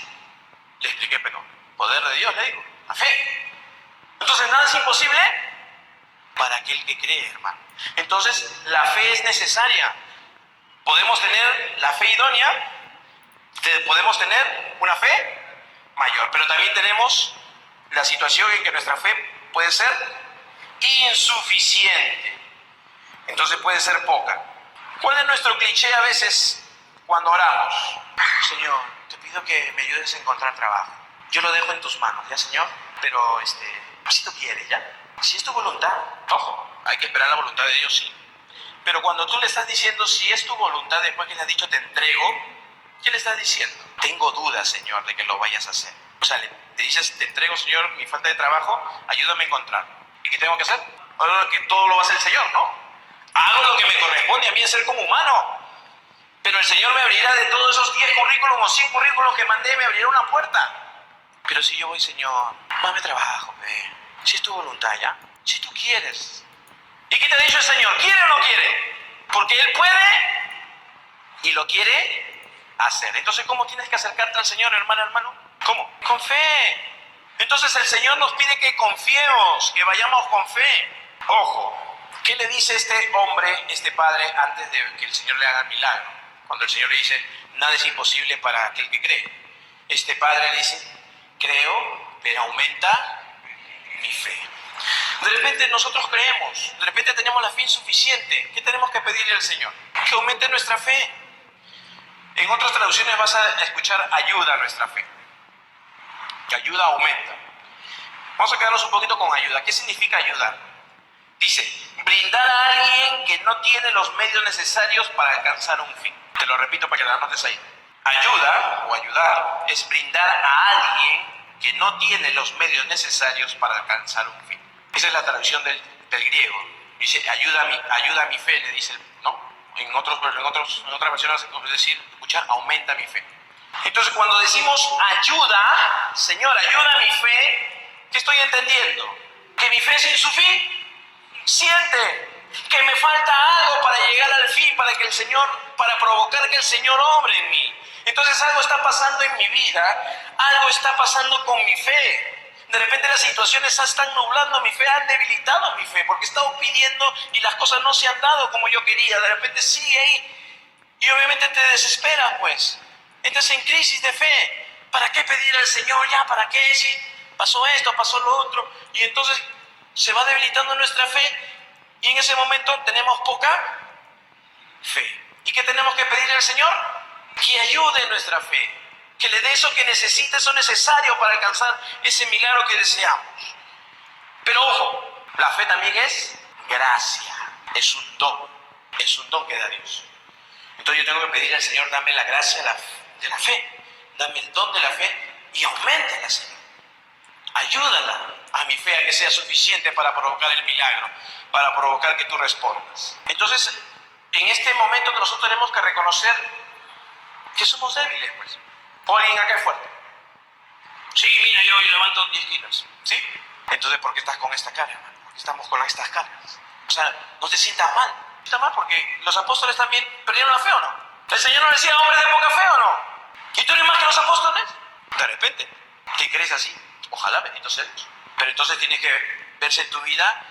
Le expliqué, pero poder de Dios, le digo. La fe. Entonces, nada es imposible para aquel que cree, hermano. Entonces, la fe es necesaria. Podemos tener la fe idónea, podemos tener una fe mayor, pero también tenemos la situación en que nuestra fe puede ser insuficiente. Entonces puede ser poca. ¿Cuál es nuestro cliché a veces cuando oramos? Señor, te pido que me ayudes a encontrar trabajo. Yo lo dejo en tus manos, ¿ya, Señor? Pero, si tú quieres, ¿ya? Si es tu voluntad, ojo, hay que esperar la voluntad de Dios, sí. Pero cuando tú le estás diciendo si es tu voluntad, después que le has dicho te entrego, ¿qué le estás diciendo? Tengo dudas, Señor, de que lo vayas a hacer. O sea, le dices, te entrego, Señor, mi falta de trabajo, ayúdame a encontrar. ¿Y qué tengo que hacer? Ahora que todo lo va a hacer el Señor, ¿no? Hago lo que me corresponde a mí ser como humano. Pero el Señor me abrirá de todos esos 10 currículos o 100 currículos que mandé, me abrirá una puerta. Pero si yo voy, Señor, dame trabajo, ve. Si es tu voluntad, ¿ya? Si tú quieres. ¿Y qué te ha dicho el Señor? ¿Quiere o no quiere? Porque Él puede y lo quiere hacer. Entonces, ¿cómo tienes que acercarte al Señor, hermano? ¿Cómo? Con fe. Entonces el Señor nos pide que confiemos, que vayamos con fe. Ojo, ¿qué le dice este hombre, este padre, antes de que el Señor le haga el milagro? Cuando el Señor le dice, nada es imposible para aquel que cree. Este padre le dice, creo, pero aumenta mi fe. De repente nosotros creemos, de repente tenemos la fe insuficiente. ¿Qué tenemos que pedirle al Señor? Que aumente nuestra fe. En otras traducciones vas a escuchar ayuda a nuestra fe. Que ayuda aumenta. Vamos a quedarnos un poquito con ayuda. ¿Qué significa ayudar? Dice, brindar a alguien que no tiene los medios necesarios para alcanzar un fin. Te lo repito para que lo anotes ahí. Ayuda o ayudar es brindar a alguien que no tiene los medios necesarios para alcanzar un fin. Esa es la traducción del griego. Dice, ayuda a mi fe, le dice, ¿no? En otras versiones es decir, escuchar, aumenta mi fe. Entonces, cuando decimos ayuda, Señor, ayuda a mi fe, ¿qué estoy entendiendo? ¿Que mi fe es insuficiente? ¿Que me falta algo para llegar al fin, para provocar que el Señor obre en mí? Entonces algo está pasando en mi vida, algo está pasando con mi fe. De repente las situaciones están nublando mi fe, han debilitado mi fe, porque he estado pidiendo y las cosas no se han dado como yo quería. De repente sigue ahí y obviamente te desesperas, pues. Estás en crisis de fe. ¿Para qué pedir al Señor ya? ¿Para qué? Si pasó esto, pasó lo otro. Y entonces se va debilitando nuestra fe y en ese momento tenemos poca fe. ¿Y qué tenemos que pedirle al Señor? Que ayude nuestra fe. Que le dé eso que necesita, eso necesario para alcanzar ese milagro que deseamos. Pero ojo, la fe también es gracia, es un don que da Dios. Entonces yo tengo que pedirle al Señor, dame la gracia de la fe, dame el don de la fe y auméntala, Señor. Ayúdala a mi fe a que sea suficiente para provocar el milagro, para provocar que tú respondas. Entonces, en este momento nosotros tenemos que reconocer que somos débiles, pues. ¿O alguien acá es fuerte? Sí, mira, yo levanto 10 kilos. ¿Sí? Entonces, ¿por qué estás con esta cara, hermano? ¿Por qué estamos con estas caras? O sea, no te sientas mal. Está mal porque los apóstoles también perdieron la fe, ¿o no? El Señor nos decía, hombres de poca fe, ¿o no? ¿Y tú eres más que los apóstoles? De repente, ¿te crees así? Ojalá, bendito sea Dios. Pero entonces tiene que verse en tu vida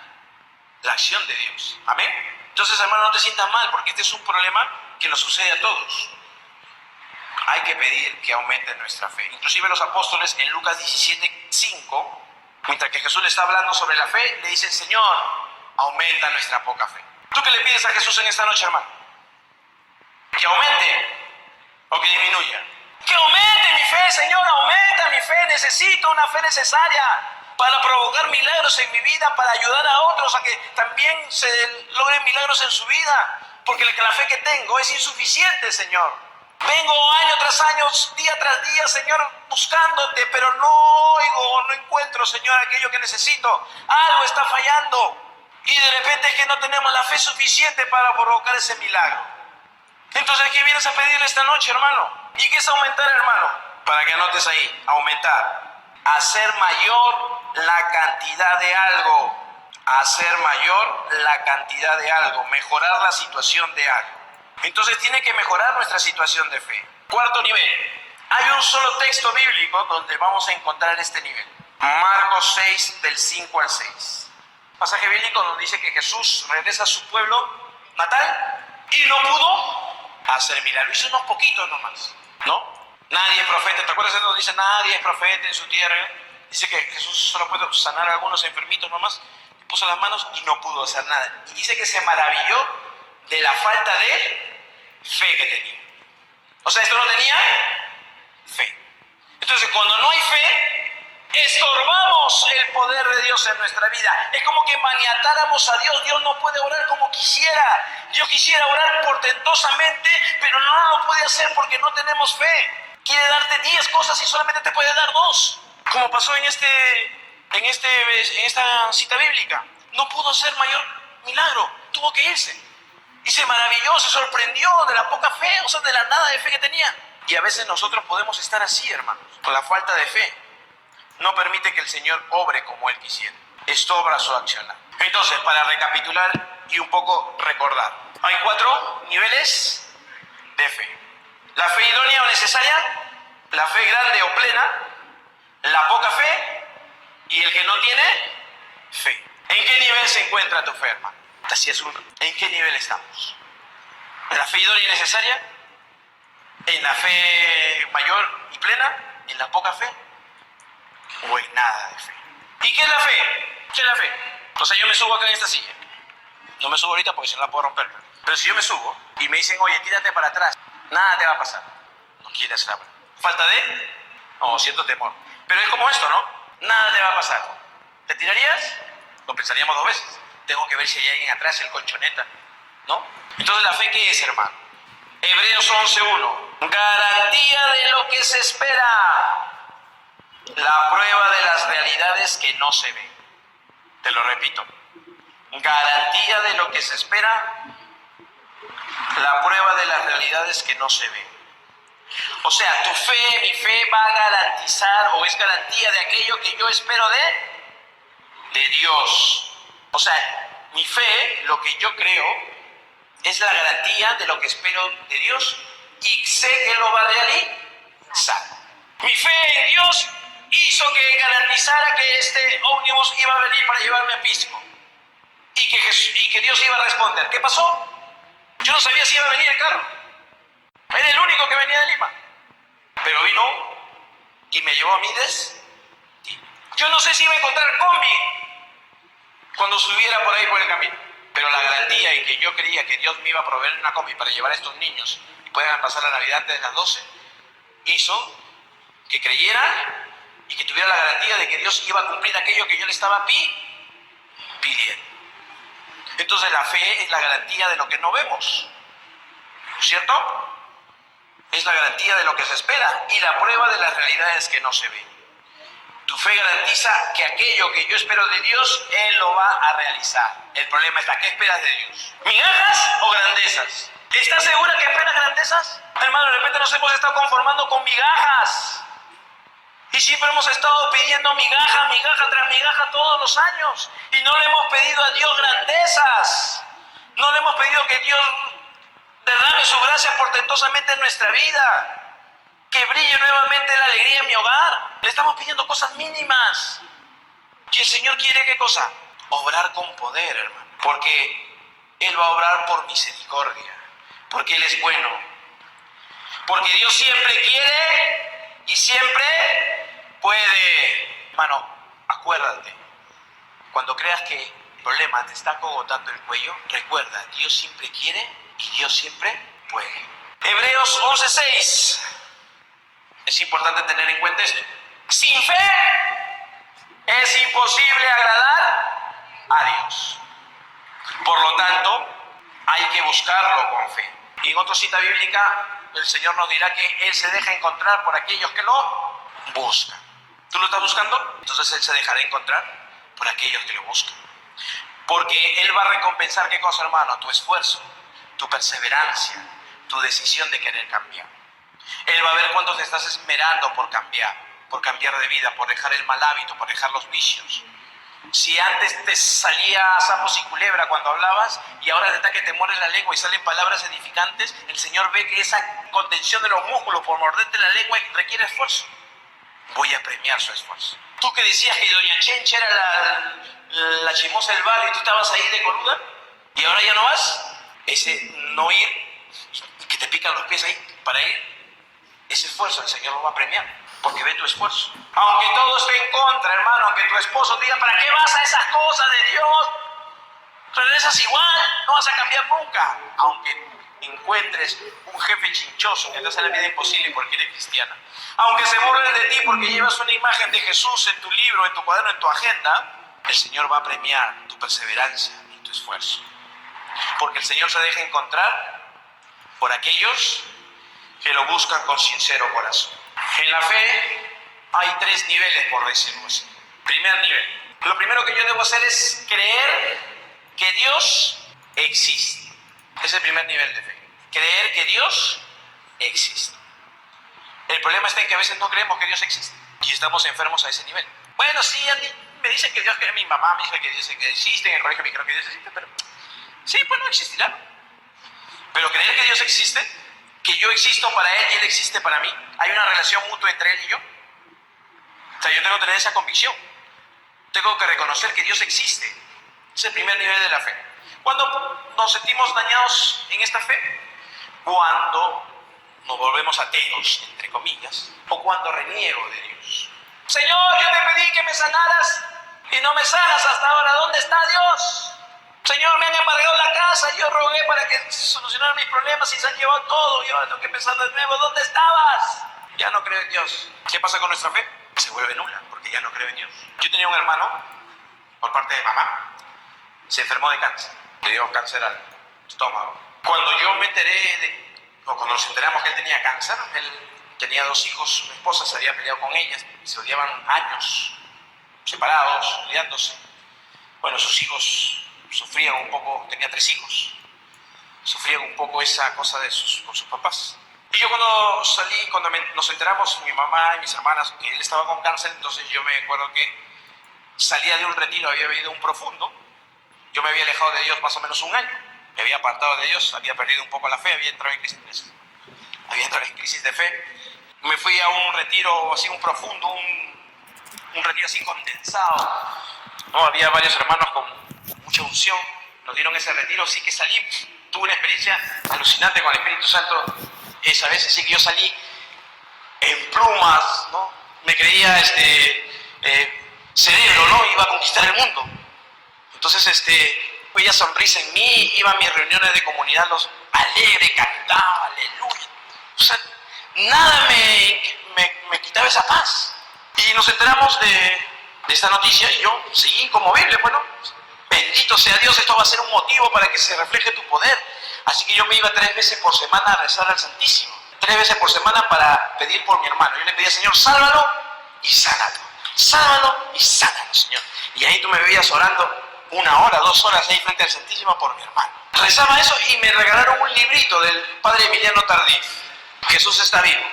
la acción de Dios. ¿Amén? Entonces, hermano, no te sientas mal porque este es un problema que nos sucede a todos. Hay que pedir que aumente nuestra fe. Inclusive los apóstoles en Lucas 17:5, mientras que Jesús le está hablando sobre la fe, le dicen, Señor, aumenta nuestra poca fe. ¿Tú qué le pides a Jesús en esta noche, hermano? ¿Que aumente o que disminuya? Que aumente mi fe, Señor, aumenta mi fe. Necesito una fe necesaria para provocar milagros en mi vida, para ayudar a otros a que también se logren milagros en su vida. Porque la fe que tengo es insuficiente, Señor. Vengo año tras año, día tras día, Señor, buscándote, pero no oigo, no encuentro, Señor, aquello que necesito. Algo está fallando. Y de repente es que no tenemos la fe suficiente para provocar ese milagro. Entonces, ¿qué vienes a pedirle esta noche, hermano? ¿Y qué es aumentar, hermano? Para que anotes ahí, aumentar. Hacer mayor la cantidad de algo. Hacer mayor la cantidad de algo. Mejorar la situación de algo. Entonces tiene que mejorar nuestra situación de fe. Cuarto nivel. Hay un solo texto bíblico donde vamos a encontrar este nivel. Marcos 6, del 5 al 6. Pasaje bíblico donde dice que Jesús regresa a su pueblo natal y no pudo hacer milagros. Hizo unos poquitos nomás, ¿no? Nadie es profeta. ¿Te acuerdas de donde dice nadie es profeta en su tierra? Dice que Jesús solo puede sanar a algunos enfermitos nomás. Puso las manos y no pudo hacer nada. Y dice que se maravilló de la falta de fe que tenía. O sea, esto no tenía fe. Entonces, cuando no hay fe, estorbamos el poder de Dios en nuestra vida. Es como que maniatáramos a Dios. Dios no puede orar como quisiera. Dios quisiera orar portentosamente, pero no lo puede hacer porque no tenemos fe. Quiere darte 10 cosas y solamente te puede dar 2. Como pasó en esta cita bíblica. No pudo hacer mayor milagro. Tuvo que irse. Y se maravilló, se sorprendió de la poca fe, o sea, de la nada de fe que tenía. Y a veces nosotros podemos estar así, hermanos, con la falta de fe. No permite que el Señor obre como Él quisiera. Estobra su accionar. Entonces, para recapitular y un poco recordar, hay 4 niveles de fe. La fe idónea o necesaria, la fe grande o plena, la poca fe y el que no tiene fe. ¿En qué nivel se encuentra tu fe, hermano? Así es ¿En qué nivel estamos? ¿En la fe idónea y necesaria? ¿En la fe mayor y plena? ¿En la poca fe? ¿O en nada de fe? ¿Y qué es la fe? ¿Qué es la fe? O sea, yo me subo acá en esta silla. No me subo ahorita porque si no la puedo romper. Pero si yo me subo y me dicen, oye, tírate para atrás. Nada te va a pasar. No quieres saber. ¿Falta de? No, siento temor. Pero es como esto, ¿no? Nada te va a pasar. ¿Te tirarías? Lo pensaríamos dos veces. Tengo que ver si hay alguien atrás, el colchoneta, ¿no? Entonces, ¿la fe qué es, hermano? Hebreos 11:1. Garantía de lo que se espera. La prueba de las realidades que no se ven. Te lo repito. Garantía de lo que se espera. La prueba de las realidades que no se ven. O sea, tu fe, mi fe va a garantizar o es garantía de aquello que yo espero de Dios. O sea, mi fe, lo que yo creo, es la garantía de lo que espero de Dios y sé que lo va a realizar. Mi fe en Dios hizo que garantizara que este ómnibus iba a venir para llevarme a Pisco y que Dios iba a responder. ¿Qué pasó? Yo no sabía si iba a venir el carro. Era el único que venía de Lima. Pero vino y me llevó a mi destino. Yo no sé si iba a encontrar combi cuando subiera por ahí por el camino. Pero la garantía y que yo creía que Dios me iba a proveer una combi para llevar a estos niños y puedan pasar la Navidad antes de las 12, hizo que creyera y que tuviera la garantía de que Dios iba a cumplir aquello que yo le estaba pidiendo. Entonces la fe es la garantía de lo que no vemos, ¿cierto? Es la garantía de lo que se espera y la prueba de las realidades que no se ven. Tu fe garantiza que aquello que yo espero de Dios, Él lo va a realizar. El problema está, ¿qué esperas de Dios? ¿Migajas o grandezas? ¿Estás segura que esperas grandezas? Hermano, de repente nos hemos estado conformando con migajas. Y siempre hemos estado pidiendo migaja, migaja tras migaja todos los años. Y no le hemos pedido a Dios grandezas. No le hemos pedido que Dios derrame su gracia portentosamente en nuestra vida. Que brille nuevamente la alegría en mi hogar. Le estamos pidiendo cosas mínimas. Y el Señor quiere, ¿qué cosa? Obrar con poder, hermano. Porque Él va a obrar por misericordia. Porque Él es bueno. Porque Dios siempre quiere y siempre puede. Hermano, acuérdate. Cuando creas que el problema te está cogotando el cuello, recuerda, Dios siempre quiere y Dios siempre puede. Hebreos 11:6. Es importante tener en cuenta esto. Sin fe es imposible agradar a Dios. Por lo tanto, hay que buscarlo con fe. Y en otra cita bíblica, el Señor nos dirá que Él se deja encontrar por aquellos que lo buscan. ¿Tú lo estás buscando? Entonces Él se dejará encontrar por aquellos que lo buscan. Porque Él va a recompensar, ¿qué cosa, hermano? Tu esfuerzo, tu perseverancia, tu decisión de querer cambiar. Él va a ver cuánto te estás esmerando por cambiar de vida, por dejar el mal hábito, por dejar los vicios. Si antes te salía sapos y culebra cuando hablabas y ahora de que te mueres la lengua y salen palabras edificantes, el Señor ve que esa contención de los músculos por morderte la lengua requiere esfuerzo. Voy a premiar su esfuerzo. Tú que decías que doña Chencha era la chimosa del barrio y tú estabas ahí de coluda y ahora ya no vas, ese no ir y que te pican los pies ahí para ir, ese esfuerzo el Señor lo va a premiar, porque ve tu esfuerzo. Aunque todo esté en contra, hermano, aunque tu esposo te diga, ¿para qué vas a esas cosas de Dios? Regresas igual, no vas a cambiar nunca. Aunque encuentres un jefe chinchoso que te hace la vida imposible porque eres cristiana. Aunque se burlen de ti porque llevas una imagen de Jesús en tu libro, en tu cuaderno, en tu agenda, el Señor va a premiar tu perseverancia y tu esfuerzo. Porque el Señor se deja encontrar por aquellos que lo buscan con sincero corazón. En la fe hay 3 niveles, por decirlo así. Primer nivel. Lo primero que yo debo hacer es creer que Dios existe. Es el primer nivel de fe. Creer que Dios existe. El problema está en que a veces no creemos que Dios existe y estamos enfermos a ese nivel. Bueno, sí, a mí me dicen que Dios, que mi mamá me dice que Dios existe, en el colegio me dijeron que Dios existe, pero sí, pues no existirá. Pero creer que Dios existe, que yo existo para Él y Él existe para mí, hay una relación mutua entre Él y yo. O sea, yo tengo que tener esa convicción. Tengo que reconocer que Dios existe. Es el primer nivel de la fe. ¿Cuándo nos sentimos dañados en esta fe? Cuando nos volvemos ateos, entre comillas, o cuando reniego de Dios. Señor, yo te pedí que me sanaras y no me sanas hasta ahora. ¿Dónde está Dios? Señor, me han embargado la casa, yo rogué para que se solucionaran mis problemas y se han llevado todo y ahora tengo que empezar de nuevo. ¿Dónde estabas? Ya no creo en Dios. ¿Qué pasa con nuestra fe? Se vuelve nula porque ya no creo en Dios. Yo tenía un hermano, por parte de mamá, se enfermó de cáncer. Le dio cáncer al estómago. Cuando yo me enteré o cuando nos enteramos que él tenía cáncer, él tenía 2 hijos, su esposa se había peleado con ellas, se odiaban años, separados, liándose. Bueno, sus hijos sufrían un poco, tenía 3 hijos, sufrían un poco esa cosa con sus papás. Y yo cuando salí, nos enteramos, mi mamá y mis hermanas, que él estaba con cáncer, entonces yo me acuerdo que salía de un retiro, había vivido un profundo, yo me había alejado de Dios más o menos un año, me había apartado de Dios, había perdido un poco la fe, había entrado en crisis de fe. Me fui a un retiro así, un profundo, un retiro así condensado. No, había varios hermanos con mucha unción, nos dieron ese retiro, sí que salí, tuve una experiencia alucinante con el Espíritu Santo. Esa vez sí que yo salí en plumas, ¿no? Me creía cerebro, ¿no? Iba a conquistar el mundo. Entonces, veía sonrisa en mí, iba a mis reuniones de comunidad, alegre, cantaba, aleluya. O sea, nada me quitaba esa paz. Y nos enteramos de esta noticia y yo seguí inconmovible. Bueno, bendito sea Dios, esto va a ser un motivo para que se refleje tu poder. Así que yo me iba 3 veces por semana a rezar al Santísimo. 3 veces por semana para pedir por mi hermano. Yo le pedía, Señor, sálvalo y sánalo. Sálvalo y sánalo, Señor. Y ahí tú me veías orando 1 hora, 2 horas ahí frente al Santísimo por mi hermano. Rezaba eso y me regalaron un librito del padre Emiliano Tardif, Jesús está vivo.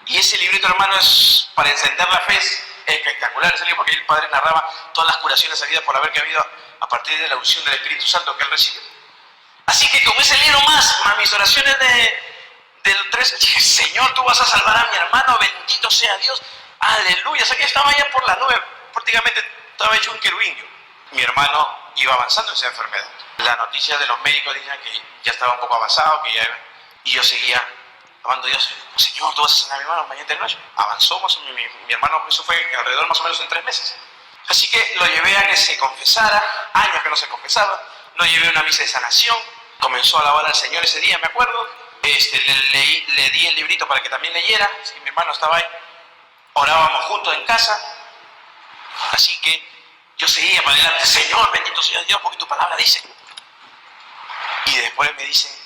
Y ese librito, hermano, es para encender la fe, es espectacular ese libro, porque el padre narraba todas las curaciones habidas por haber que ha habido a partir de la unción del Espíritu Santo que él recibió. Así que con ese libro más mis oraciones del 3, dije, Señor, tú vas a salvar a mi hermano, bendito sea Dios, aleluya. O sea que estaba ya por la nube, prácticamente estaba hecho un querubín. Mi hermano iba avanzando en esa enfermedad. La noticia de los médicos decían que ya estaba un poco avanzado, y yo seguía amando a Dios. Señor, tú vas a sanar a mi hermano mañana de noche. Avanzó más o menos, mi hermano, eso fue alrededor más o menos en 3 meses. Así que lo llevé a que se confesara, años que no se confesaba, lo llevé a una misa de sanación, comenzó a alabar al Señor ese día, me acuerdo, le di el librito para que también leyera, así mi hermano estaba ahí, orábamos juntos en casa, así que yo seguía para adelante, Señor, bendito sea Dios, porque tu palabra dice. Y después me dice,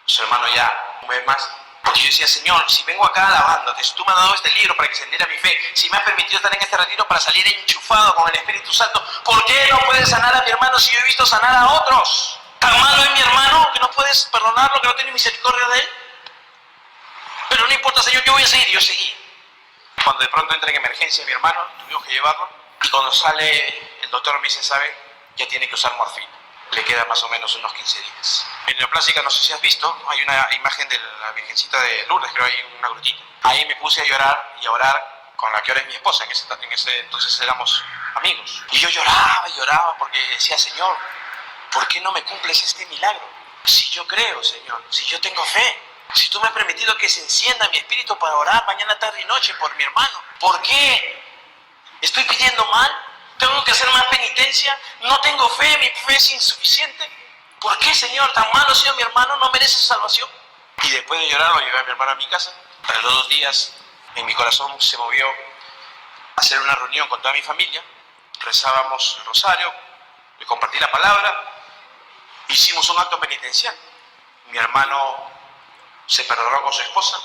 su hermano ya, un mes más, porque yo decía, Señor, si vengo acá alabándote, si tú me has dado este libro para que encendiera mi fe, si me has permitido estar en este retiro para salir enchufado con el Espíritu Santo, ¿por qué no puedes sanar a mi hermano si yo he visto sanar a otros? ¿Tan malo es mi hermano que no puedes perdonarlo, que no tienes misericordia de él? Pero no importa, Señor, yo voy a seguir. Y yo seguí. Cuando de pronto entra en emergencia mi hermano, tuvimos que llevarlo, y cuando sale el doctor me dice, ¿sabe? Ya tiene que usar morfina. Le queda más o menos unos 15 días. En Neoplástica, no sé si has visto, hay una imagen de la Virgencita de Lourdes, creo, hay una grutita. Ahí me puse a llorar y a orar con la que ahora es mi esposa, en ese entonces éramos amigos. Y yo lloraba y lloraba porque decía, Señor, ¿por qué no me cumples este milagro? Si yo creo, Señor, si yo tengo fe, si tú me has permitido que se encienda mi espíritu para orar mañana, tarde y noche por mi hermano, ¿por qué? ¿Estoy pidiendo mal? ¿Tengo que hacer más penitencia? ¿No tengo fe? ¿Mi fe es insuficiente? ¿Por qué, Señor, tan malo sea mi hermano? ¿No merece salvación? Y después de llorar lo llevé a mi hermano a mi casa. A los 2 días en mi corazón se movió a hacer una reunión con toda mi familia. Rezábamos el rosario, le compartí la palabra, hicimos un acto penitencial. Mi hermano se perdonó con su esposa,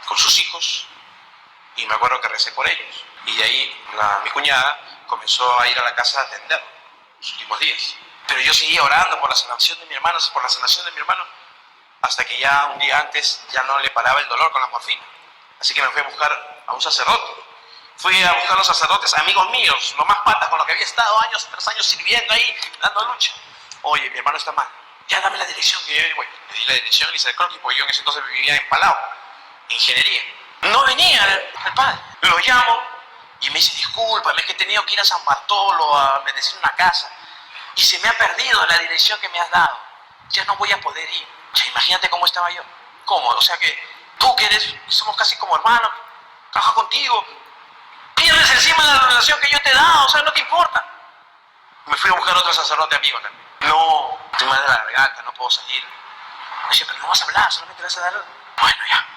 con sus hijos, y me acuerdo que recé por ellos. Y de ahí mi cuñada comenzó a ir a la casa a atender los últimos días. Pero yo seguía orando por la sanación de mi hermano, hasta que ya un día antes ya no le paraba el dolor con la morfina. Así que me fui a buscar a un sacerdote. Fui a buscar a los sacerdotes, amigos míos, los más patas con los que había estado años tras años sirviendo ahí, dando lucha. Oye, mi hermano está mal, ya dame la dirección que yo voy. Le di la dirección y se acercó, porque yo en ese entonces vivía en Palau, ingeniería. No venía el padre. Lo llamo y me dice, discúlpame, es que he tenido que ir a San Bartolo a bendecir una casa y se me ha perdido la dirección que me has dado. Ya no voy a poder ir. O sea, imagínate cómo estaba yo. ¿Cómo? O sea que tú que somos casi como hermanos, trabajo contigo, pierdes encima de la relación que yo te he dado, o sea, no te importa. Me fui a buscar otro sacerdote amigo también. No, estoy mal de la garganta, no puedo salir. Me decía, pero no vas a hablar, solamente vas a dar... Bueno, ya.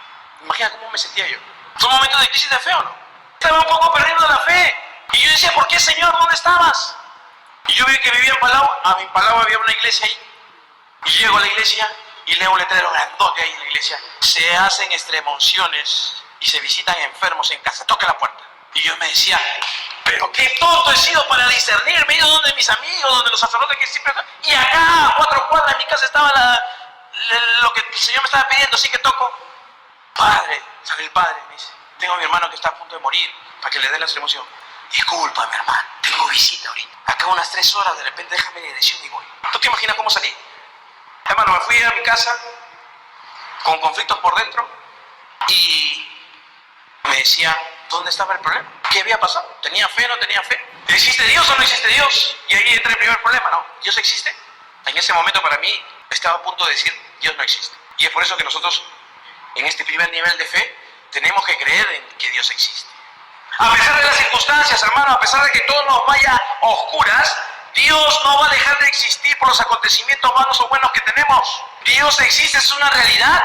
Imagina cómo me sentía yo. Fue un momento de crisis de fe, ¿o no? Estaba un poco perdiendo la fe. Y yo decía, ¿por qué, Señor? ¿Dónde estabas? Y yo vi que vivía en Palau. A mi Palau había una iglesia ahí. Y llego a la iglesia y leo un letrero grandote ahí en la iglesia. Se hacen extremunciones y se visitan enfermos en casa. Toca la puerta. Y yo me decía, pero qué tonto he sido para discernir. Me he ido donde mis amigos, donde los sacerdotes que siempre... Y acá, a 4 cuadras de mi casa, estaba lo que el Señor me estaba pidiendo. Así que toco. Padre, sale el padre, me dice, tengo a mi hermano que está a punto de morir, para que le dé la extremoción. Disculpa, mi hermano, tengo visita ahorita. Acá unas 3 horas, de repente déjame la dirección y voy. ¿Tú te imaginas cómo salí? Hermano, me fui a mi casa con conflictos por dentro y me decía, ¿dónde estaba el problema? ¿Qué había pasado? ¿Tenía fe o no tenía fe? ¿Existe Dios o no existe Dios? Y ahí entra el primer problema, ¿no? ¿Dios existe? En ese momento para mí estaba a punto de decir, Dios no existe. Y es por eso que nosotros, en este primer nivel de fe, tenemos que creer en que Dios existe. A pesar de las circunstancias, hermano, a pesar de que todo nos vaya a oscuras, Dios no va a dejar de existir por los acontecimientos malos o buenos que tenemos. Dios existe, es una realidad.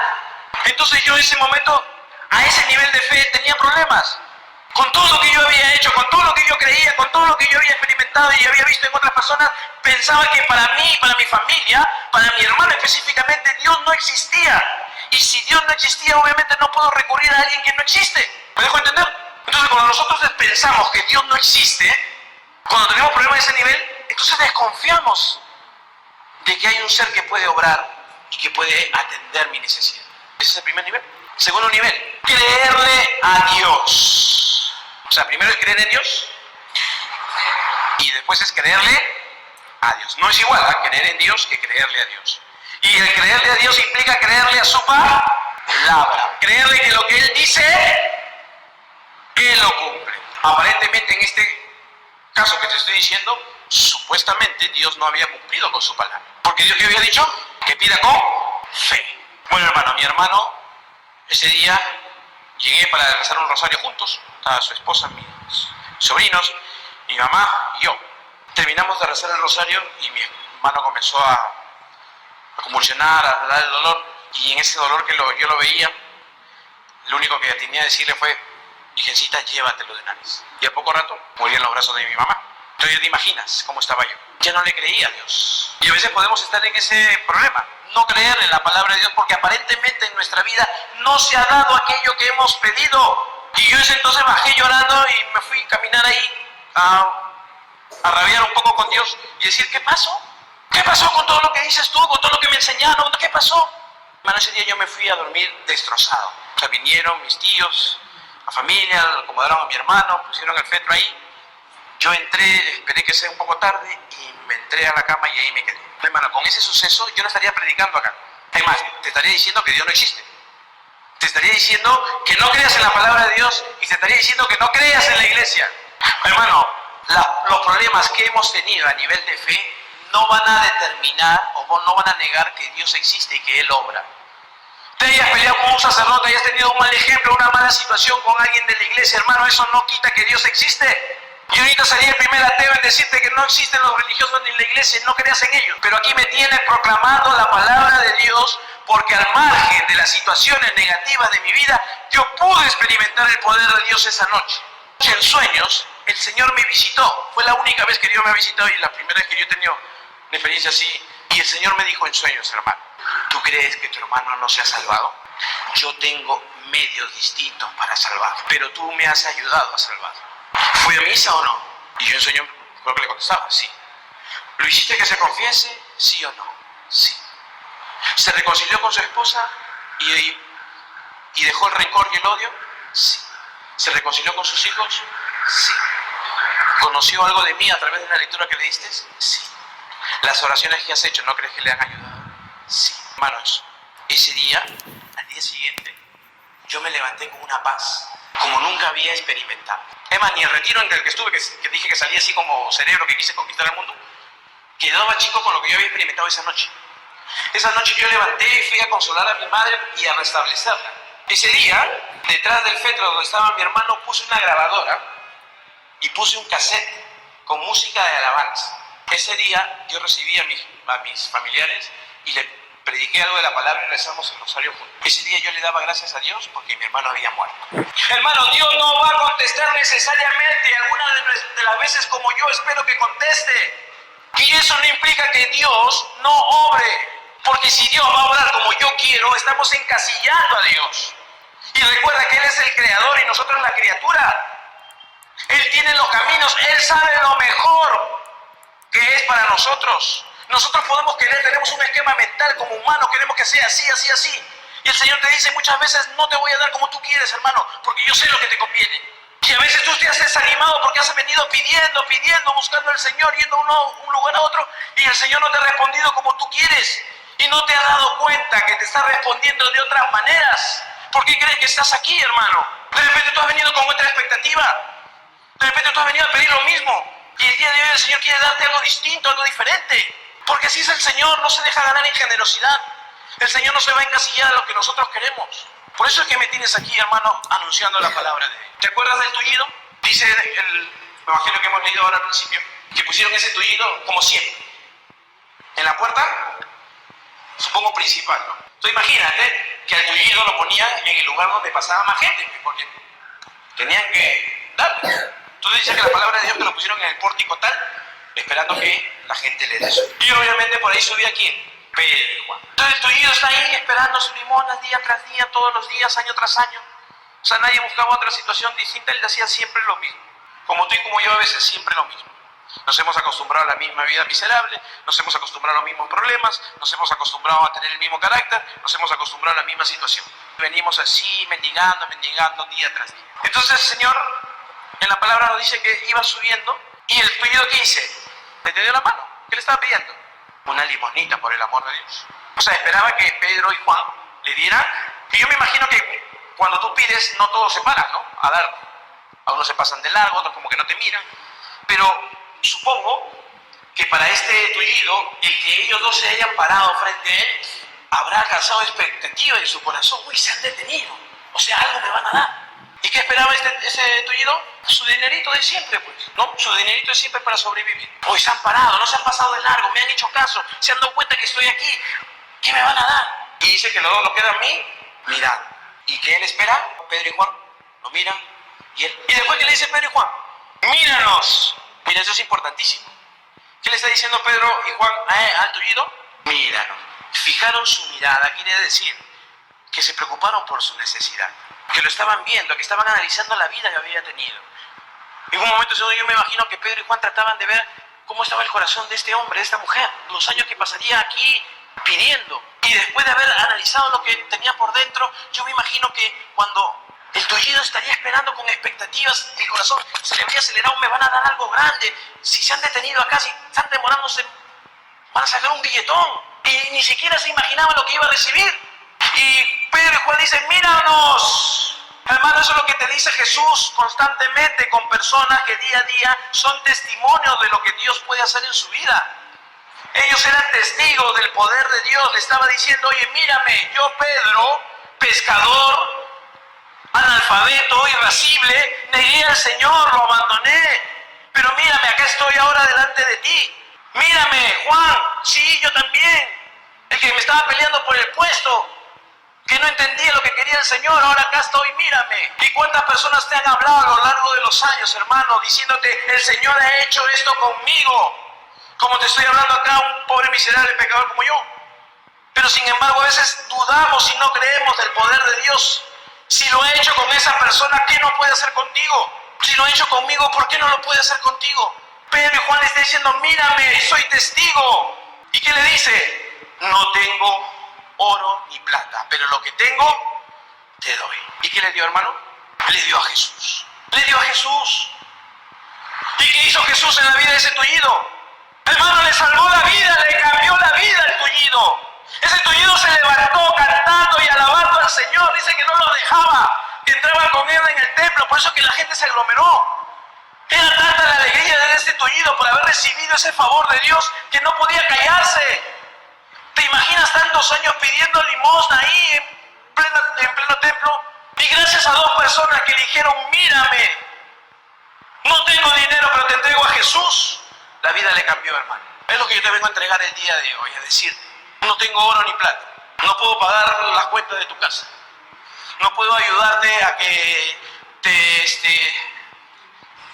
Entonces yo en ese momento, a ese nivel de fe, tenía problemas. Con todo lo que yo había hecho, con todo lo que yo creía, con todo lo que yo había experimentado y había visto en otras personas, pensaba que para mí, para mi familia, para mi hermano específicamente, Dios no existía. Y si Dios no existía, obviamente no puedo recurrir a alguien que no existe. ¿Me dejo entender? Entonces, cuando nosotros pensamos que Dios no existe, cuando tenemos problemas de ese nivel, entonces desconfiamos de que hay un ser que puede obrar y que puede atender mi necesidad. Ese es el primer nivel. Segundo nivel, creerle a Dios. O sea, primero es creer en Dios y después es creerle a Dios. No es igual a creer en Dios que creerle a Dios. Y el creerle a Dios implica creerle a su palabra. Creerle que lo que Él dice, Él lo cumple. Aparentemente en este caso que te estoy diciendo, supuestamente Dios no había cumplido con su palabra. Porque Dios, ¿qué había dicho? Que pida con fe. Bueno, hermano, mi hermano, ese día llegué para rezar un rosario juntos. Estaba su esposa, mis sobrinos, mi mamá y yo. Terminamos de rezar el rosario y mi hermano comenzó a convulsionar, a dar el dolor. Y en ese dolor que yo lo veía, lo único que tenía que decirle fue, Virgencita, llévatelo de una vez. Y a poco rato morí en los brazos de mi mamá. Entonces ya te imaginas cómo estaba yo. Ya no le creía a Dios. Y a veces podemos estar en ese problema. No creer en la palabra de Dios porque aparentemente en nuestra vida no se ha dado aquello que hemos pedido. Y yo ese entonces bajé llorando y me fui a caminar ahí a rabiar un poco con Dios y decir, ¿qué pasó? ¿Qué pasó con todo lo que dices tú? ¿Con todo lo que me enseñaron? ¿Qué pasó? Hermano, ese día yo me fui a dormir destrozado. O sea, vinieron mis tíos, la familia, acomodaron a mi hermano, pusieron el féretro ahí. Yo entré, esperé que sea un poco tarde y me entré a la cama y ahí me quedé. Hermano, con ese suceso yo no estaría predicando acá. Además, te estaría diciendo que Dios no existe. Te estaría diciendo que no creas en la palabra de Dios y te estaría diciendo que no creas en la iglesia. Hermano, los problemas que hemos tenido a nivel de fe no van a determinar o no van a negar que Dios existe y que Él obra. Te hayas peleado con un sacerdote, hayas tenido un mal ejemplo, una mala situación con alguien de la iglesia, hermano, eso no quita que Dios existe. Yo ahorita sería el primer ateo en decirte que no existen los religiosos ni la iglesia, no creas en ellos. Pero aquí me tienes proclamando la palabra de Dios porque al margen de las situaciones negativas de mi vida, yo pude experimentar el poder de Dios esa noche. En sueños, el Señor me visitó. Fue la única vez que Dios me ha visitado y la primera vez que yo he tenido una experiencia así. Y el Señor me dijo en sueños, hermano, ¿tú crees que tu hermano no se ha salvado? Yo tengo medios distintos para salvarlo, pero tú me has ayudado a salvarlo. ¿Fue a misa o no? Y yo en sueño creo que le contestaba, sí. ¿Lo hiciste que se confiese? ¿Sí o no? Sí. ¿Se reconcilió con su esposa y dejó el rencor y el odio? Sí. ¿Se reconcilió con sus hijos? Sí. ¿Conoció algo de mí a través de la lectura que le diste? Sí. ¿Las oraciones que has hecho no crees que le han ayudado? Sí. Hermanos, ese día, al día siguiente, yo me levanté con una paz como nunca había experimentado. Además, ni el retiro en el que estuve, que dije que salía así como cerebro que quise conquistar el mundo, quedaba chico con lo que yo había experimentado esa noche. Esa noche yo levanté y fui a consolar a mi madre y a restablecerla. Ese día, detrás del féretro donde estaba mi hermano, puse una grabadora y puse un cassette con música de alabanza. Ese día yo recibí a mis familiares y le prediqué algo de la palabra y rezamos el rosario juntos. Ese día yo le daba gracias a Dios porque mi hermano había muerto. Hermano, Dios no va a contestar necesariamente algunas de las veces como yo espero que conteste. Y eso no implica que Dios no obre. Porque si Dios va a obrar como yo quiero, estamos encasillando a Dios. Y recuerda que Él es el creador y nosotros la criatura. Él tiene los caminos, Él sabe lo mejor que es para nosotros. Nosotros podemos querer, tenemos un esquema mental como humano, queremos que sea así, así, así. Y el Señor te dice muchas veces, no te voy a dar como tú quieres, hermano, porque yo sé lo que te conviene. Y a veces tú te has desanimado porque has venido pidiendo, buscando al Señor, yendo de un lugar a otro, y el Señor no te ha respondido como tú quieres. Y no te has dado cuenta que te está respondiendo de otras maneras. ¿Por qué crees que estás aquí, hermano? De repente tú has venido con otra expectativa. De repente tú has venido a pedir lo mismo. Y el día de hoy el Señor quiere darte algo distinto, algo diferente. Porque así es el Señor, no se deja ganar en generosidad. El Señor no se va a encasillar a lo que nosotros queremos. Por eso es que me tienes aquí, hermano, anunciando la palabra de Él. ¿Te acuerdas del tullido? Dice el evangelio que hemos leído ahora al principio, que pusieron ese tullido como siempre. En la puerta, supongo principal, ¿no? Entonces imagínate que al tullido lo ponían en el lugar donde pasaba más gente, porque tenían que darle. Entonces dice que la palabra de Dios que lo pusieron en el pórtico tal, esperando que la gente le dé. Y obviamente por ahí subía ¿quién? Pedro y Juan. Entonces el tullido está ahí esperando su limosna día tras día, todos los días, año tras año. O sea, nadie buscaba otra situación distinta, él hacía siempre lo mismo. Como tú y como yo a veces siempre lo mismo. Nos hemos acostumbrado a la misma vida miserable, nos hemos acostumbrado a los mismos problemas, nos hemos acostumbrado a tener el mismo carácter, nos hemos acostumbrado a la misma situación. Venimos así, mendigando día tras día. Entonces el Señor en la palabra nos dice que iba subiendo y el tullido ¿qué hice? Le dio la mano. ¿Qué le estaba pidiendo? Una limosnita, por el amor de Dios. O sea, esperaba que Pedro y Juan le dieran. Y yo me imagino que cuando tú pides, no todos se paran, ¿no? A darte. A unos se pasan de largo, otros como que no te miran. Pero supongo que para este tullido, el que ellos dos se hayan parado frente a él, habrá alcanzado expectativa en su corazón. Uy, se han detenido. O sea, algo me van a dar. ¿Y qué esperaba ese tullido? Su dinerito de siempre, pues, ¿no? Su dinerito de siempre para sobrevivir. Hoy se han parado, no se han pasado de largo, me han hecho caso, se han dado cuenta que estoy aquí. ¿Qué me van a dar? Y dice que los dos lo quedan a mí mirando. ¿Y qué él espera? Pedro y Juan lo miran y él. Y después que le dice Pedro y Juan, míranos. Mira, eso es importantísimo. ¿Qué le está diciendo Pedro y Juan al tullido? Míranos. Fijaron su mirada, quiere decir que se preocuparon por su necesidad. Que lo estaban viendo, que estaban analizando la vida que había tenido. En un momento yo me imagino que Pedro y Juan trataban de ver cómo estaba el corazón de este hombre, de esta mujer, los años que pasaría aquí pidiendo. Y después de haber analizado lo que tenía por dentro, yo me imagino que cuando el tullido estaría esperando con expectativas, el corazón se le habría acelerado, me van a dar algo grande. Si se han detenido acá, si están demorándose, van a sacar un billetón. Y ni siquiera se imaginaba lo que iba a recibir. Y Pedro y Juan dicen, míranos. Hermano, eso es lo que te dice Jesús constantemente con personas que día a día son testimonios de lo que Dios puede hacer en su vida. Ellos eran testigos del poder de Dios. Le estaba diciendo, oye, mírame, yo Pedro, pescador, analfabeto, irascible, negué al Señor, lo abandoné. Pero mírame, acá estoy ahora delante de ti. Mírame, Juan, sí, yo también. El que me estaba peleando por el puesto, que no entendía lo que quería el Señor, ahora acá estoy, mírame. ¿Y cuántas personas te han hablado a lo largo de los años, hermano, diciéndote, el Señor ha hecho esto conmigo? Como te estoy hablando acá, un pobre miserable pecador como yo. Pero sin embargo, a veces dudamos y no creemos del poder de Dios. Si lo ha hecho con esa persona, ¿qué no puede hacer contigo? Si lo ha hecho conmigo, ¿por qué no lo puede hacer contigo? Pedro y Juan le están diciendo, mírame, soy testigo. ¿Y qué le dice? No tengo oro ni plata, pero lo que tengo, te doy. ¿Y qué le dio, hermano? Le dio a Jesús. Le dio a Jesús. ¿Y qué hizo Jesús en la vida de ese tullido? Hermano, le salvó la vida, le cambió la vida al tullido. Ese tullido se levantó cantando y alabando al Señor. Dice que no lo dejaba, que entraban con él en el templo, por eso que la gente se aglomeró. Era tanta la alegría de este tullido por haber recibido ese favor de Dios que no podía callarse. ¿Te imaginas tantos años pidiendo limosna ahí en pleno templo? Y gracias a dos personas que le dijeron, mírame, no tengo dinero pero te entrego a Jesús. La vida le cambió, hermano. Es lo que yo te vengo a entregar el día de hoy, a decirte. No tengo oro ni plata. No puedo pagar las cuentas de tu casa. No puedo ayudarte a que te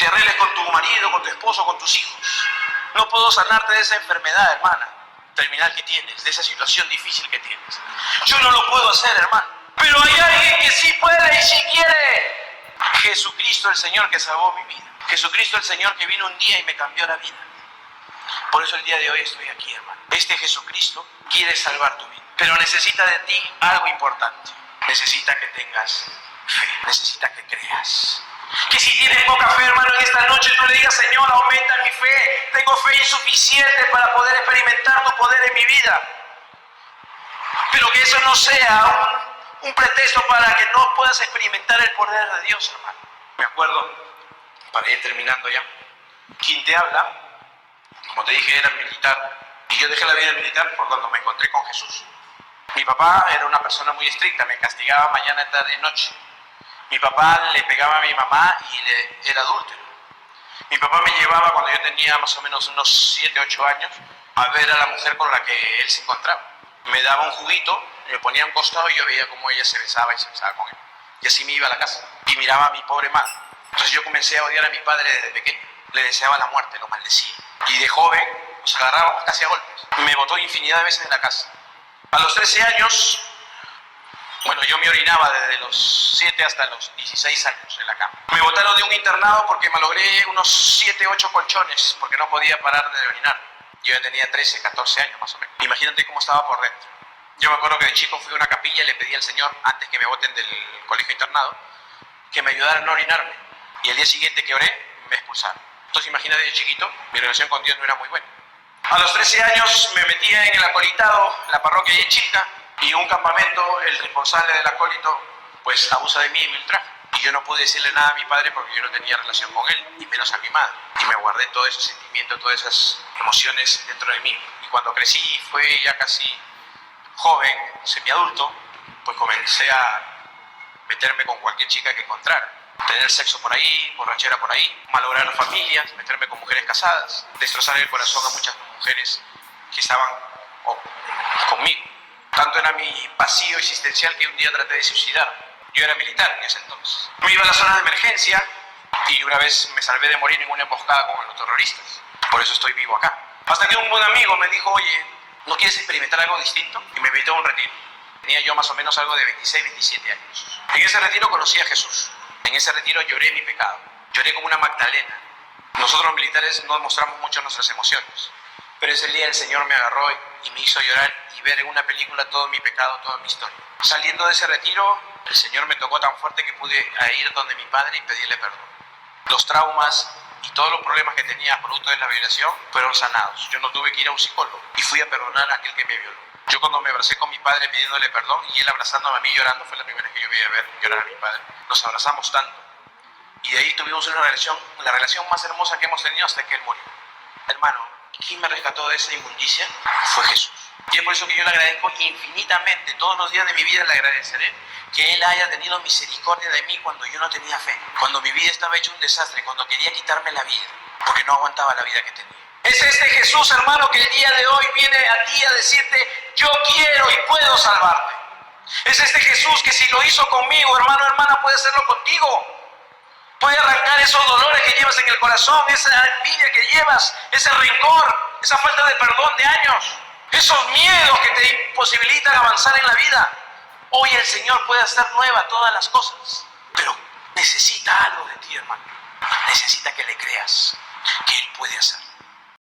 arregles con tu marido, con tu esposo, con tus hijos. No puedo sanarte de esa enfermedad, hermana, terminal que tienes, de esa situación difícil que tienes. Yo no lo puedo hacer, hermano. Pero hay alguien que sí puede y sí quiere. Jesucristo el Señor que salvó mi vida. Jesucristo el Señor que vino un día y me cambió la vida. Por eso el día de hoy estoy aquí, hermano. Este Jesucristo quiere salvar tu vida. Pero necesita de ti algo importante. Necesita que tengas fe. Necesita que creas. Que si tienes poca fe, hermano, en esta noche tú le digas: Señor, aumenta mi fe. Tengo fe insuficiente para poder experimentar tu poder en mi vida. Pero que eso no sea un pretexto para que no puedas experimentar el poder de Dios, hermano. Me acuerdo, para ir terminando ya, quien te habla, como te dije, era militar. Y yo dejé la vida militar por cuando me encontré con Jesús. Mi papá era una persona muy estricta, me castigaba mañana, tarde y noche. Mi papá le pegaba a mi mamá y era adúltero. Mi papá me llevaba cuando yo tenía más o menos unos 7, 8 años a ver a la mujer con la que él se encontraba. Me daba un juguito, me ponía a un costado y yo veía cómo ella se besaba y se besaba con él. Y así me iba a la casa y miraba a mi pobre madre. Entonces yo comencé a odiar a mi padre desde pequeño. Le deseaba la muerte, lo maldecía. Y de joven nos agarrábamos casi a golpes. Me botó infinidad de veces de la casa. A los 13 años, bueno, yo me orinaba desde los 7 hasta los 16 años en la cama. Me botaron de un internado porque malogré unos 7, 8 colchones porque no podía parar de orinar. Yo ya tenía 13, 14 años más o menos. Imagínate cómo estaba por dentro. Yo me acuerdo que de chico fui a una capilla y le pedí al Señor, antes que me boten del colegio internado, que me ayudara a no orinarme. Y el día siguiente que oré, me expulsaron. Entonces imagínate, de chiquito, mi relación con Dios no era muy buena. A los 13 años me metía en el acolitado, la parroquia de Chica, y en un campamento el responsable del acólito pues abusa de mí y me ultraja. Y yo no pude decirle nada a mi padre porque yo no tenía relación con él, y menos a mi madre. Y me guardé todo ese sentimiento, todas esas emociones dentro de mí. Y cuando crecí, fue ya casi joven, semiadulto, pues comencé a meterme con cualquier chica que encontrara. Tener sexo por ahí, borrachera por ahí, malograr familias, meterme con mujeres casadas, destrozar el corazón a muchas mujeres que estaban conmigo. Tanto era mi vacío existencial que un día traté de suicidar. Yo era militar en ese entonces. Me iba a la zona de emergencia y una vez me salvé de morir en una emboscada con los terroristas. Por eso estoy vivo acá. Hasta que un buen amigo me dijo: oye, ¿no quieres experimentar algo distinto? Y me invitó a un retiro. Tenía yo más o menos algo de 26, 27 años. En ese retiro conocí a Jesús. En ese retiro lloré mi pecado. Lloré como una Magdalena. Nosotros los militares no mostramos mucho nuestras emociones. Pero ese día el Señor me agarró y me hizo llorar y ver en una película todo mi pecado, toda mi historia. Saliendo de ese retiro, el Señor me tocó tan fuerte que pude ir donde mi padre y pedirle perdón. Los traumas y todos los problemas que tenía producto de la violación fueron sanados. Yo no tuve que ir a un psicólogo y fui a perdonar a aquel que me violó. Yo cuando me abracé con mi padre pidiéndole perdón y él abrazándome a mí llorando, fue la primera vez que yo veía ver llorar a mi padre. Nos abrazamos tanto y de ahí tuvimos una relación, la relación más hermosa que hemos tenido hasta que él murió. Hermano, ¿quién me rescató de esa inmundicia? Fue Jesús. Y es por eso que yo le agradezco infinitamente, todos los días de mi vida le agradeceré que Él haya tenido misericordia de mí cuando yo no tenía fe, cuando mi vida estaba hecha un desastre, cuando quería quitarme la vida, porque no aguantaba la vida que tenía. Es este Jesús, hermano, que el día de hoy viene a ti a decirte: yo quiero y puedo salvarte. Es este Jesús que si lo hizo conmigo, hermano, hermana, puede hacerlo contigo. Puede arrancar esos dolores que llevas en el corazón, esa envidia que llevas, ese rencor, esa falta de perdón de años, esos miedos que te imposibilitan avanzar en la vida. Hoy el Señor puede hacer nueva todas las cosas, pero necesita algo de ti, hermano. Necesita que le creas que Él puede hacerlo.